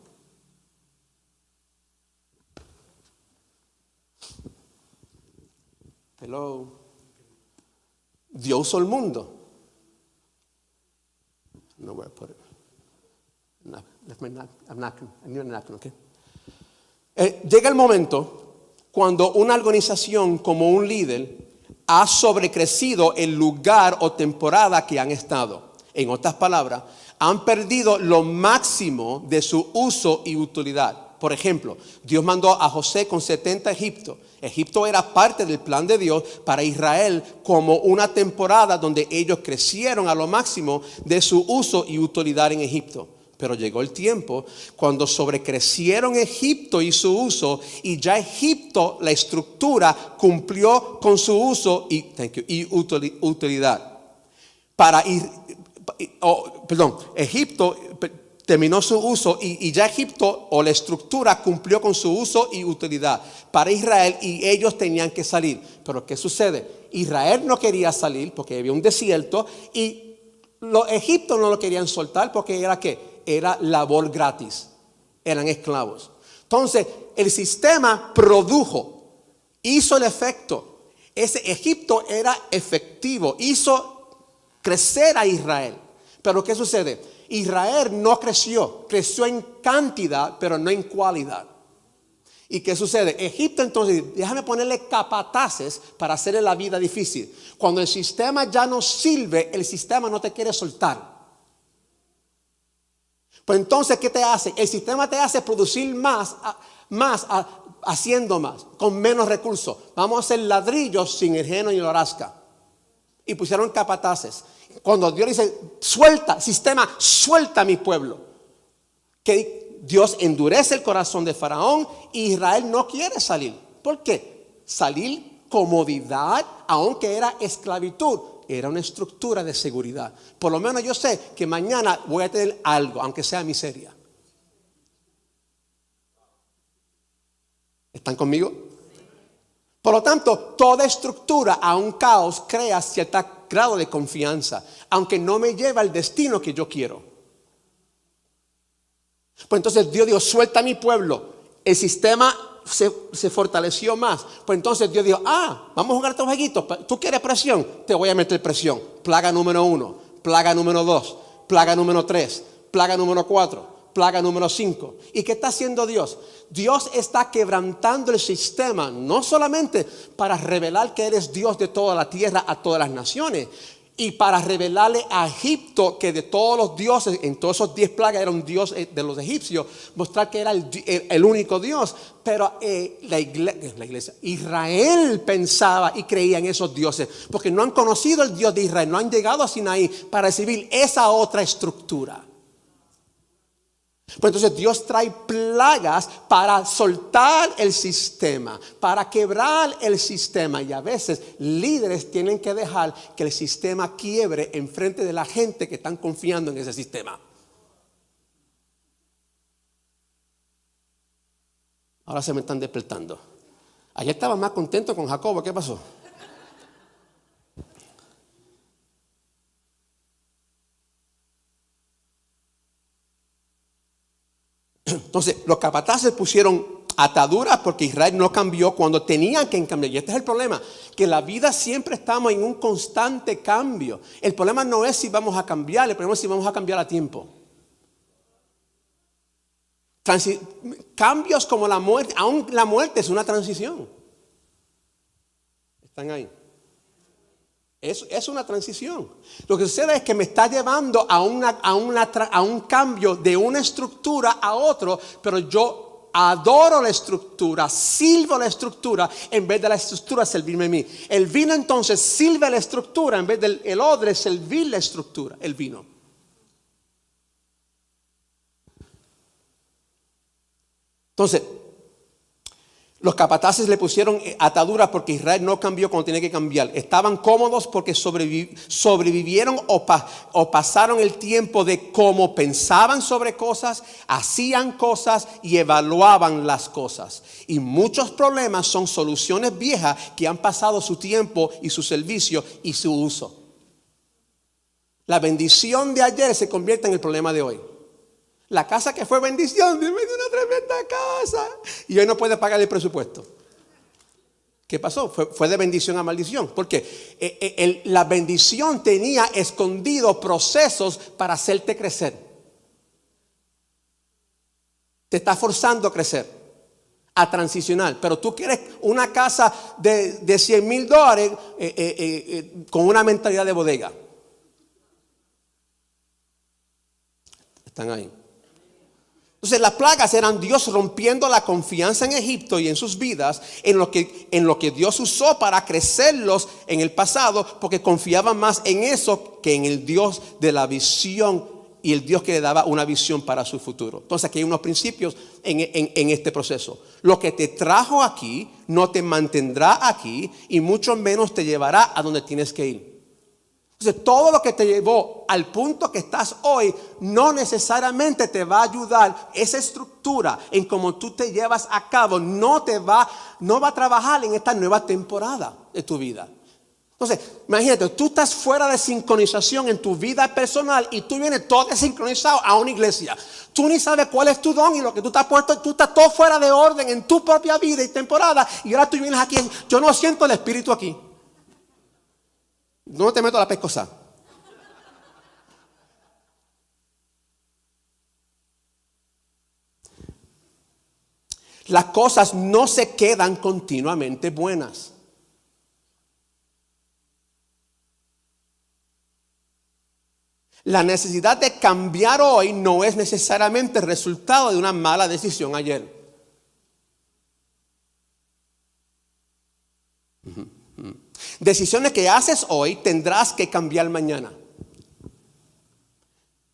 Hello. Dios usó el mundo. No voy a poner. Okay. Llega el momento cuando una organización como un líder ha sobrecrecido el lugar o temporada que han estado. En otras palabras, han perdido lo máximo de su uso y utilidad. Por ejemplo, Dios mandó a José con 70 a Egipto. Egipto era parte del plan de Dios para Israel como una temporada donde ellos crecieron a lo máximo de su uso y utilidad en Egipto. Pero llegó el tiempo cuando sobrecrecieron Egipto y su uso, y ya Egipto, la estructura, cumplió con su uso y utilidad. Egipto terminó su uso y ya Egipto o la estructura cumplió con su uso y utilidad para Israel y ellos tenían que salir. Pero ¿qué sucede? Israel no quería salir porque había un desierto y los egipcios no lo querían soltar porque era ¿qué? Era labor gratis, eran esclavos. Entonces el sistema hizo el efecto. Ese Egipto era efectivo, hizo crecer a Israel. Pero ¿qué sucede? Israel no creció en cantidad, pero no en cualidad. ¿Y qué sucede? Egipto entonces, déjame ponerle capataces para hacerle la vida difícil. Cuando el sistema ya no sirve, el sistema no te quiere soltar. Pues entonces, ¿qué te hace? El sistema te hace producir haciendo más, con menos recursos. Vamos a hacer ladrillos sin el heno y la hojarasca. Y pusieron capataces. Cuando Dios dice, suelta, sistema, suelta a mi pueblo. Que Dios endurece el corazón de Faraón y Israel no quiere salir. ¿Por qué? Salir, comodidad, aunque era esclavitud, era una estructura de seguridad. Por lo menos yo sé que mañana voy a tener algo, aunque sea miseria. ¿Están conmigo? Por lo tanto, toda estructura a un caos crea cierto grado de confianza, aunque no me lleva al destino que yo quiero. Pues entonces Dios dijo, suelta a mi pueblo. El sistema se fortaleció más. Pues entonces Dios dijo, vamos a jugar estos jueguitos. ¿Tú quieres presión? Te voy a meter presión. Plaga número 1, plaga número 2, plaga número 3, plaga número 4. Plaga número 5. ¿Y qué está haciendo Dios? Dios está quebrantando el sistema, no solamente para revelar que eres Dios de toda la tierra a todas las naciones, y para revelarle a Egipto que de todos los dioses, en todos esos 10 plagas era un dios de los egipcios, mostrar que era el único Dios. Pero la iglesia, Israel pensaba y creía en esos dioses, porque no han conocido el Dios de Israel, no han llegado a Sinaí para recibir esa otra estructura. Pues entonces Dios trae plagas para soltar el sistema, para quebrar el sistema. Y a veces líderes tienen que dejar que el sistema quiebre en frente de la gente que están confiando en ese sistema. Ahora se me están despertando. Ayer estaba más contento con Jacobo. ¿Qué pasó? Entonces, los capataces pusieron ataduras porque Israel no cambió cuando tenían que cambiar. Y este es el problema, que la vida siempre estamos en un constante cambio. El problema no es si vamos a cambiar, el problema es si vamos a cambiar a tiempo. Cambios como la muerte, aún la muerte es una transición. ¿Están ahí? Es una transición. Lo que sucede es que me está llevando a un cambio de una estructura a otro, pero yo adoro la estructura, sirvo la estructura en vez de la estructura servirme a mí. El vino entonces sirve la estructura en vez del odre servir la estructura, el vino. Entonces, los capataces le pusieron ataduras porque Israel no cambió cuando tenía que cambiar. Estaban cómodos porque sobrevivieron o pasaron el tiempo de cómo pensaban sobre cosas, hacían cosas y evaluaban las cosas. Y muchos problemas son soluciones viejas que han pasado su tiempo y su servicio y su uso. La bendición de ayer se convierte en el problema de hoy. La casa que fue bendición, Dios me dio una tremenda casa. Y hoy no puede pagar el presupuesto. ¿Qué pasó? Fue de bendición a maldición. Porque la bendición tenía escondidos procesos para hacerte crecer. Te está forzando a crecer, a transicionar. Pero tú quieres una casa de $100,000 con una mentalidad de bodega. Están ahí. Entonces las plagas eran Dios rompiendo la confianza en Egipto y en sus vidas, en lo que Dios usó para crecerlos en el pasado, porque confiaban más en eso que en el Dios de la visión y el Dios que le daba una visión para su futuro. Entonces aquí hay unos principios en este proceso. Lo que te trajo aquí no te mantendrá aquí y mucho menos te llevará a donde tienes que ir. Entonces, todo lo que te llevó al punto que estás hoy no necesariamente te va a ayudar. Esa estructura en cómo tú te llevas a cabo no va a trabajar en esta nueva temporada de tu vida. Entonces, imagínate, tú estás fuera de sincronización en tu vida personal y tú vienes todo desincronizado a una iglesia. Tú ni sabes cuál es tu don y lo que tú estás puesto, tú estás todo fuera de orden en tu propia vida y temporada. Y ahora tú vienes aquí, yo no siento el espíritu aquí. No te meto a la pescosa. Las cosas no se quedan continuamente buenas. La necesidad de cambiar hoy no es necesariamente el resultado de una mala decisión ayer. Decisiones que haces hoy tendrás que cambiar mañana.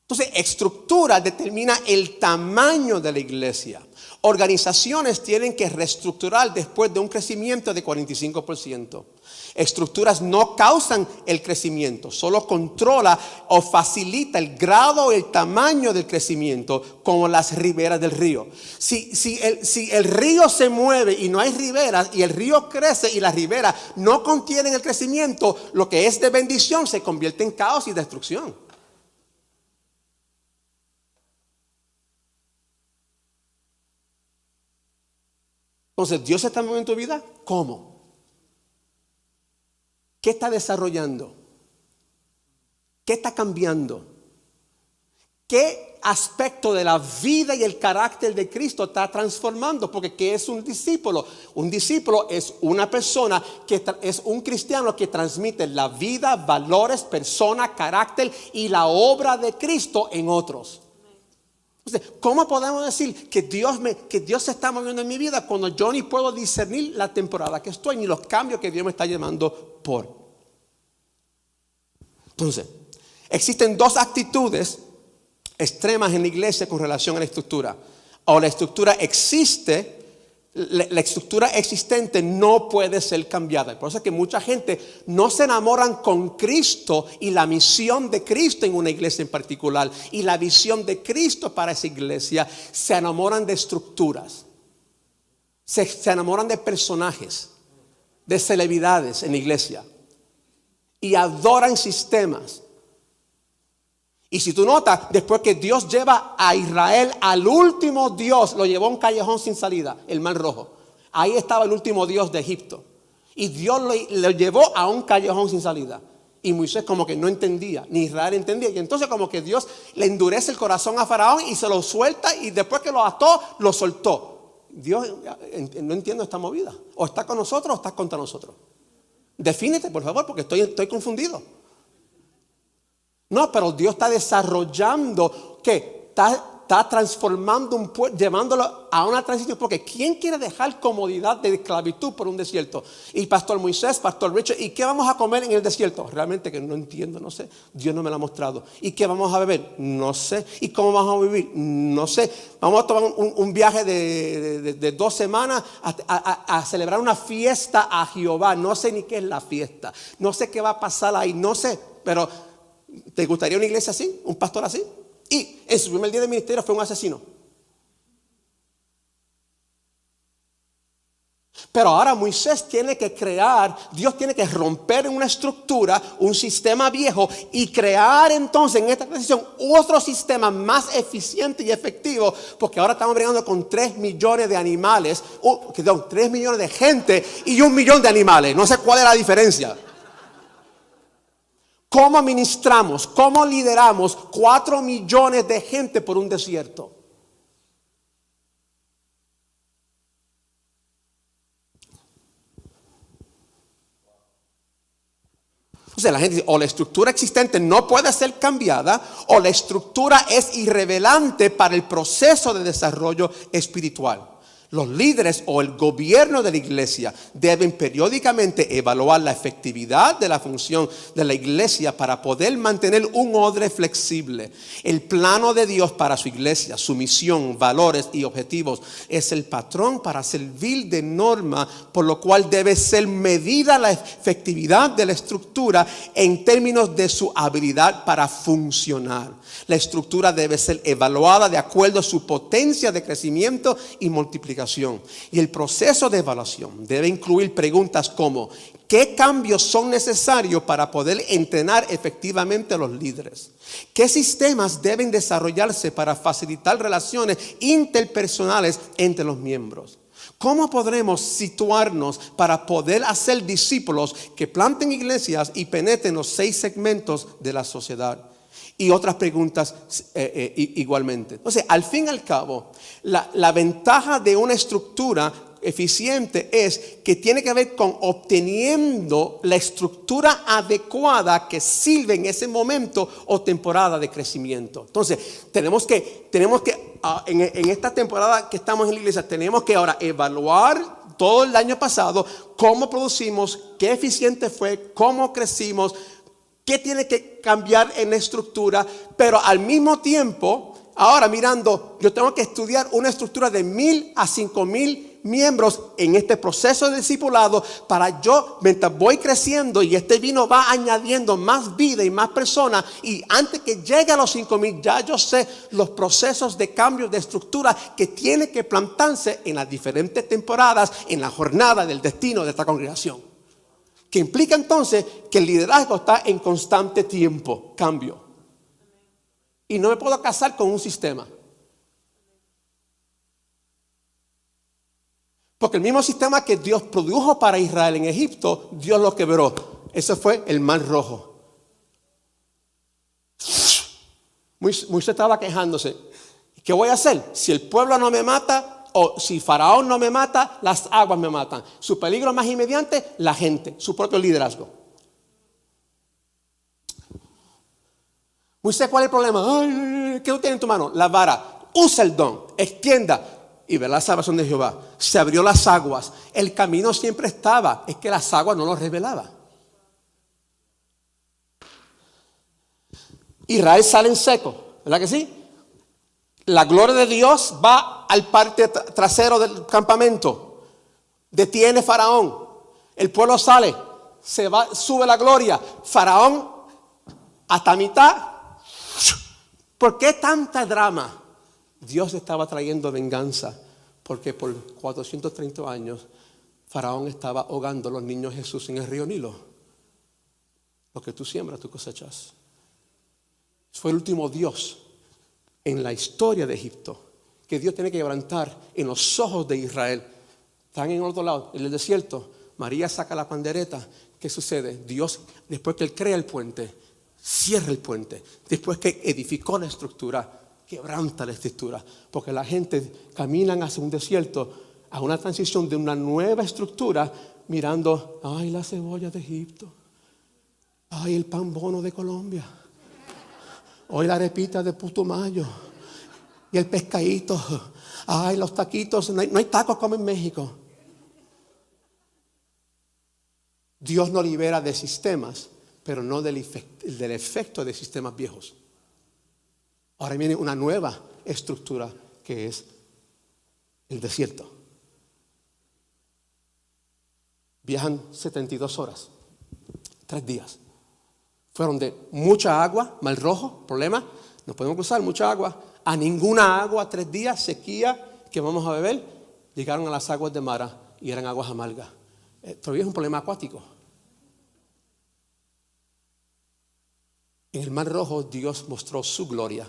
Entonces, estructura determina el tamaño de la iglesia. Organizaciones tienen que reestructurar después de un crecimiento de 45%. Estructuras no causan el crecimiento, solo controla o facilita el grado o el tamaño del crecimiento, como las riberas del río. Si el río se mueve y no hay riberas, y el río crece y las riberas no contienen el crecimiento, lo que es de bendición se convierte en caos y destrucción. Entonces, ¿Dios está moviendo en tu vida? ¿Cómo? ¿Qué está desarrollando? ¿Qué está cambiando? ¿Qué aspecto de la vida y el carácter de Cristo está transformando? Porque ¿qué es un discípulo? Un discípulo es una persona que es un cristiano que transmite la vida, valores, persona, carácter y la obra de Cristo en otros. Entonces, ¿cómo podemos decir que Dios se está moviendo en mi vida cuando yo ni puedo discernir la temporada que estoy, ni los cambios que Dios me está llevando por? Entonces, existen dos actitudes extremas en la iglesia con relación a la estructura. O la estructura existe, la estructura existente no puede ser cambiada. Por eso es que mucha gente no se enamoran con Cristo y la misión de Cristo en una iglesia en particular y la visión de Cristo para esa iglesia. Se enamoran de estructuras, se enamoran de personajes, de celebridades en la iglesia y adoran sistemas. Y si tú notas, después que Dios lleva a Israel al último Dios, lo llevó a un callejón sin salida, el Mar Rojo. Ahí estaba el último Dios de Egipto. Y Dios lo llevó a un callejón sin salida. Y Moisés como que no entendía, ni Israel entendía. Y entonces como que Dios le endurece el corazón a Faraón y se lo suelta. Y después que lo ató, lo soltó. Dios, no entiendo esta movida. O está con nosotros o está contra nosotros. Defínete, por favor, porque estoy confundido. No, pero Dios está desarrollando, ¿qué? Está transformando un pueblo, llevándolo a una transición. Porque ¿quién quiere dejar comodidad de esclavitud por un desierto? Y Pastor Moisés, Pastor Richard, ¿y qué vamos a comer en el desierto? Realmente que no entiendo, no sé. Dios no me lo ha mostrado. ¿Y qué vamos a beber? No sé. ¿Y cómo vamos a vivir? No sé. Vamos a tomar un viaje de 2 semanas a celebrar una fiesta a Jehová. No sé ni qué es la fiesta. No sé qué va a pasar ahí. No sé. Pero ¿te gustaría una iglesia así? ¿Un pastor así? Y en su primer día de ministerio fue un asesino. Pero ahora Moisés tiene que crear, Dios tiene que romper una estructura, un sistema viejo, y crear entonces en esta transición otro sistema más eficiente y efectivo, porque ahora estamos bregando con 3 millones de animales, 3 millones de gente y 1 millón de animales. No sé cuál es la diferencia. ¿Cómo administramos, cómo lideramos 4 millones de gente por un desierto? O sea, la gente dice, o la estructura existente no puede ser cambiada, o la estructura es irrelevante para el proceso de desarrollo espiritual. Los líderes o el gobierno de la iglesia deben periódicamente evaluar la efectividad de la función de la iglesia para poder mantener un orden flexible. El plano de Dios para su iglesia, su misión, valores y objetivos es el patrón para servir de norma, por lo cual debe ser medida la efectividad de la estructura en términos de su habilidad para funcionar. La estructura debe ser evaluada de acuerdo a su potencia de crecimiento y multiplicación. Y el proceso de evaluación debe incluir preguntas como: ¿qué cambios son necesarios para poder entrenar efectivamente a los líderes? ¿Qué sistemas deben desarrollarse para facilitar relaciones interpersonales entre los miembros? ¿Cómo podremos situarnos para poder hacer discípulos que planten iglesias y penetren los 6 segmentos de la sociedad? Y otras preguntas igualmente. Entonces, al fin y al cabo, la ventaja de una estructura eficiente es que tiene que ver con obteniendo la estructura adecuada que sirve en ese momento o temporada de crecimiento. Entonces, tenemos que en esta temporada que estamos en la iglesia, tenemos que ahora evaluar todo el año pasado, cómo producimos, qué eficiente fue, cómo crecimos, qué tiene que cambiar en la estructura, pero al mismo tiempo, ahora mirando, yo tengo que estudiar una estructura de 1,000 a 5,000 miembros en este proceso de discipulado, para yo, mientras voy creciendo y este vino va añadiendo más vida y más personas, y antes que llegue a los 5,000, ya yo sé los procesos de cambio de estructura que tiene que plantarse en las diferentes temporadas, en la jornada del destino de esta congregación. Que implica entonces que el liderazgo está en constante cambio. Y no me puedo casar con un sistema. Porque el mismo sistema que Dios produjo para Israel en Egipto, Dios lo quebró. Ese fue el Mar Rojo. Moisés estaba quejándose. ¿Qué voy a hacer? Si el pueblo no me mata, o si Faraón no me mata, las aguas me matan. Su peligro más inmediante, la gente, su propio liderazgo. Moisés, ¿cuál es el problema? Ay, ¿qué tú tienes en tu mano? La vara. Usa el don, extienda y verá la salvación de Jehová. Se abrió las aguas. El camino siempre estaba, es que las aguas no lo revelaban. Israel sale en seco, ¿verdad que sí? La gloria de Dios va al parte trasero del campamento. Detiene Faraón. El pueblo sale. Se va, sube la gloria. Faraón hasta mitad. ¿Por qué tanta drama? Dios estaba trayendo venganza. Porque por 430 años Faraón estaba ahogando a los niños Jesús en el río Nilo. Lo que tú siembras, tú cosechas. Fue el último Dios en la historia de Egipto que Dios tiene que quebrantar en los ojos de Israel. Están en otro lado, en el desierto. María saca la pandereta. ¿Qué sucede? Dios, después que Él crea el puente, cierra el puente. Después que edificó la estructura, quebranta la estructura. Porque la gente camina hacia un desierto, a una transición de una nueva estructura, mirando, ay, la cebolla de Egipto, ay, el pan bono de Colombia, hoy la arepita de Putumayo y el pescadito, ay, los taquitos, no hay tacos como en México. Dios nos libera de sistemas, pero no del efecto de sistemas viejos. Ahora viene una nueva estructura que es el desierto. Viajan 72 horas, 3 días. Fueron de mucha agua, Mar Rojo, problema, no podemos cruzar, mucha agua, a ninguna agua, 3 días, sequía, que vamos a beber. Llegaron a las aguas de Mara y eran aguas amargas. Todavía es un problema acuático. En el Mar Rojo Dios mostró su gloria.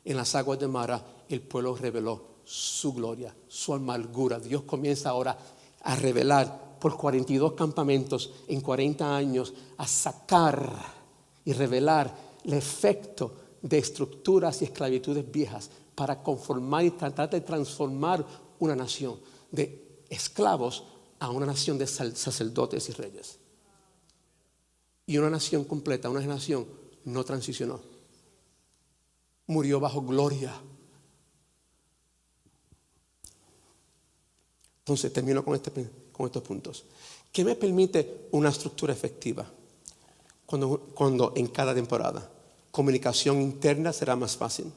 En las aguas de Mara el pueblo reveló su gloria, su amargura. Dios comienza ahora a revelar por 42 campamentos en 40 años, a sacar y revelar el efecto de estructuras y esclavitudes viejas para conformar y tratar de transformar una nación de esclavos a una nación de sacerdotes y reyes. Y una nación completa, una nación no transicionó. Murió bajo gloria. Entonces termino con estos puntos. ¿Qué me permite una estructura efectiva? Cuando en cada temporada, comunicación interna será más fácil.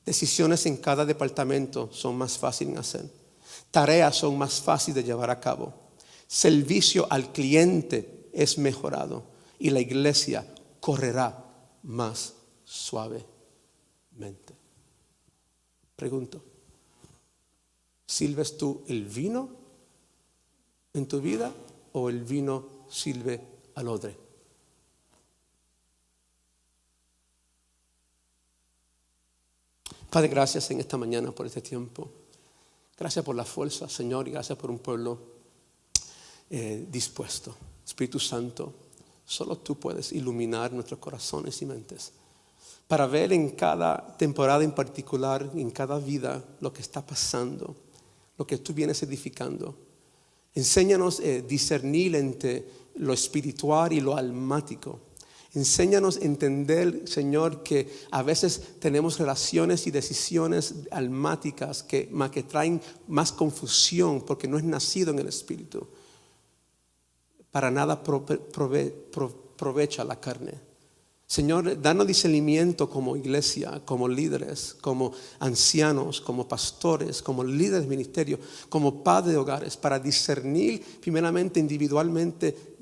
Decisiones en cada departamento son más fáciles de hacer. Tareas son más fáciles de llevar a cabo. Servicio al cliente es mejorado y la iglesia correrá más suavemente. Pregunto, ¿sirves tú el vino en tu vida o el vino sirve al odre? Padre, gracias en esta mañana por este tiempo. Gracias por la fuerza, Señor, y gracias por un pueblo dispuesto. Espíritu Santo, solo tú puedes iluminar nuestros corazones y mentes para ver en cada temporada en particular, en cada vida, lo que está pasando, lo que tú vienes edificando. Enséñanos a discernir entre lo espiritual y lo almático. Enséñanos a entender, Señor, que a veces tenemos relaciones y decisiones almáticas que traen más confusión porque no es nacido en el Espíritu. Para nada provecha la carne. Señor, danos discernimiento como iglesia, como líderes, como ancianos, como pastores, como líderes de ministerio, como padres de hogares, para discernir primeramente individualmente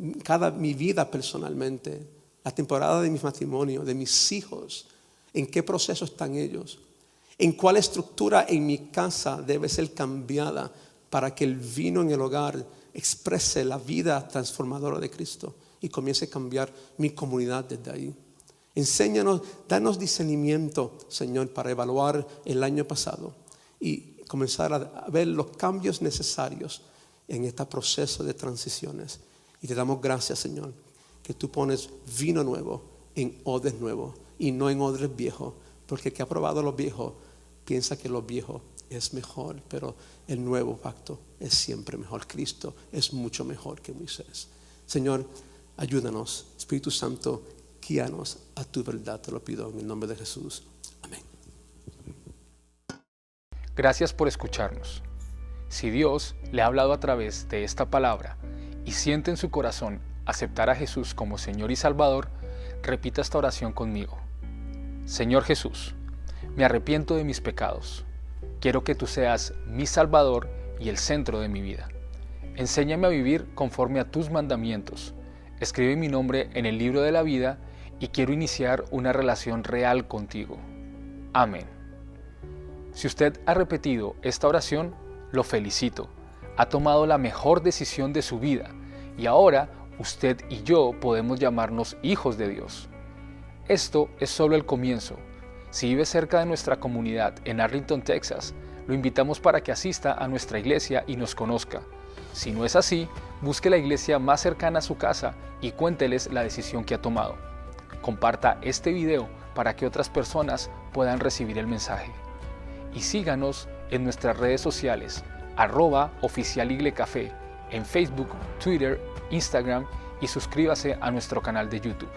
mi vida personalmente, la temporada de mi matrimonio, de mis hijos, en qué proceso están ellos, en cuál estructura en mi casa debe ser cambiada para que el vino en el hogar exprese la vida transformadora de Cristo y comience a cambiar mi comunidad desde ahí. Enséñanos, danos discernimiento, Señor, para evaluar el año pasado y comenzar a ver los cambios necesarios en este proceso de transiciones. Y te damos gracias, Señor, que tú pones vino nuevo en odres nuevos y no en odres viejos, porque el que ha probado los viejos piensa que lo viejo es mejor, pero el nuevo pacto es siempre mejor. Cristo es mucho mejor que Moisés. Señor, ayúdanos, Espíritu Santo, guíanos a tu verdad, te lo pido en el nombre de Jesús. Amén. Gracias por escucharnos. Si Dios le ha hablado a través de esta palabra y siente en su corazón aceptar a Jesús como Señor y Salvador, repita esta oración conmigo. Señor Jesús, me arrepiento de mis pecados. Quiero que tú seas mi Salvador y el centro de mi vida. Enséñame a vivir conforme a tus mandamientos. Escribe mi nombre en el libro de la vida y quiero iniciar una relación real contigo. Amén. Si usted ha repetido esta oración, lo felicito. Ha tomado la mejor decisión de su vida y ahora usted y yo podemos llamarnos hijos de Dios. Esto es solo el comienzo. Si vive cerca de nuestra comunidad en Arlington, Texas, lo invitamos para que asista a nuestra iglesia y nos conozca. Si no es así, busque la iglesia más cercana a su casa y cuénteles la decisión que ha tomado. Comparta este video para que otras personas puedan recibir el mensaje. Y síganos en nuestras redes sociales, @oficialiglecafé en Facebook, Twitter, Instagram y suscríbase a nuestro canal de YouTube.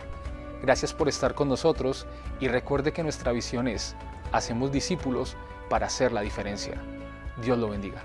Gracias por estar con nosotros y recuerde que nuestra visión es: hacemos discípulos para hacer la diferencia. Dios lo bendiga.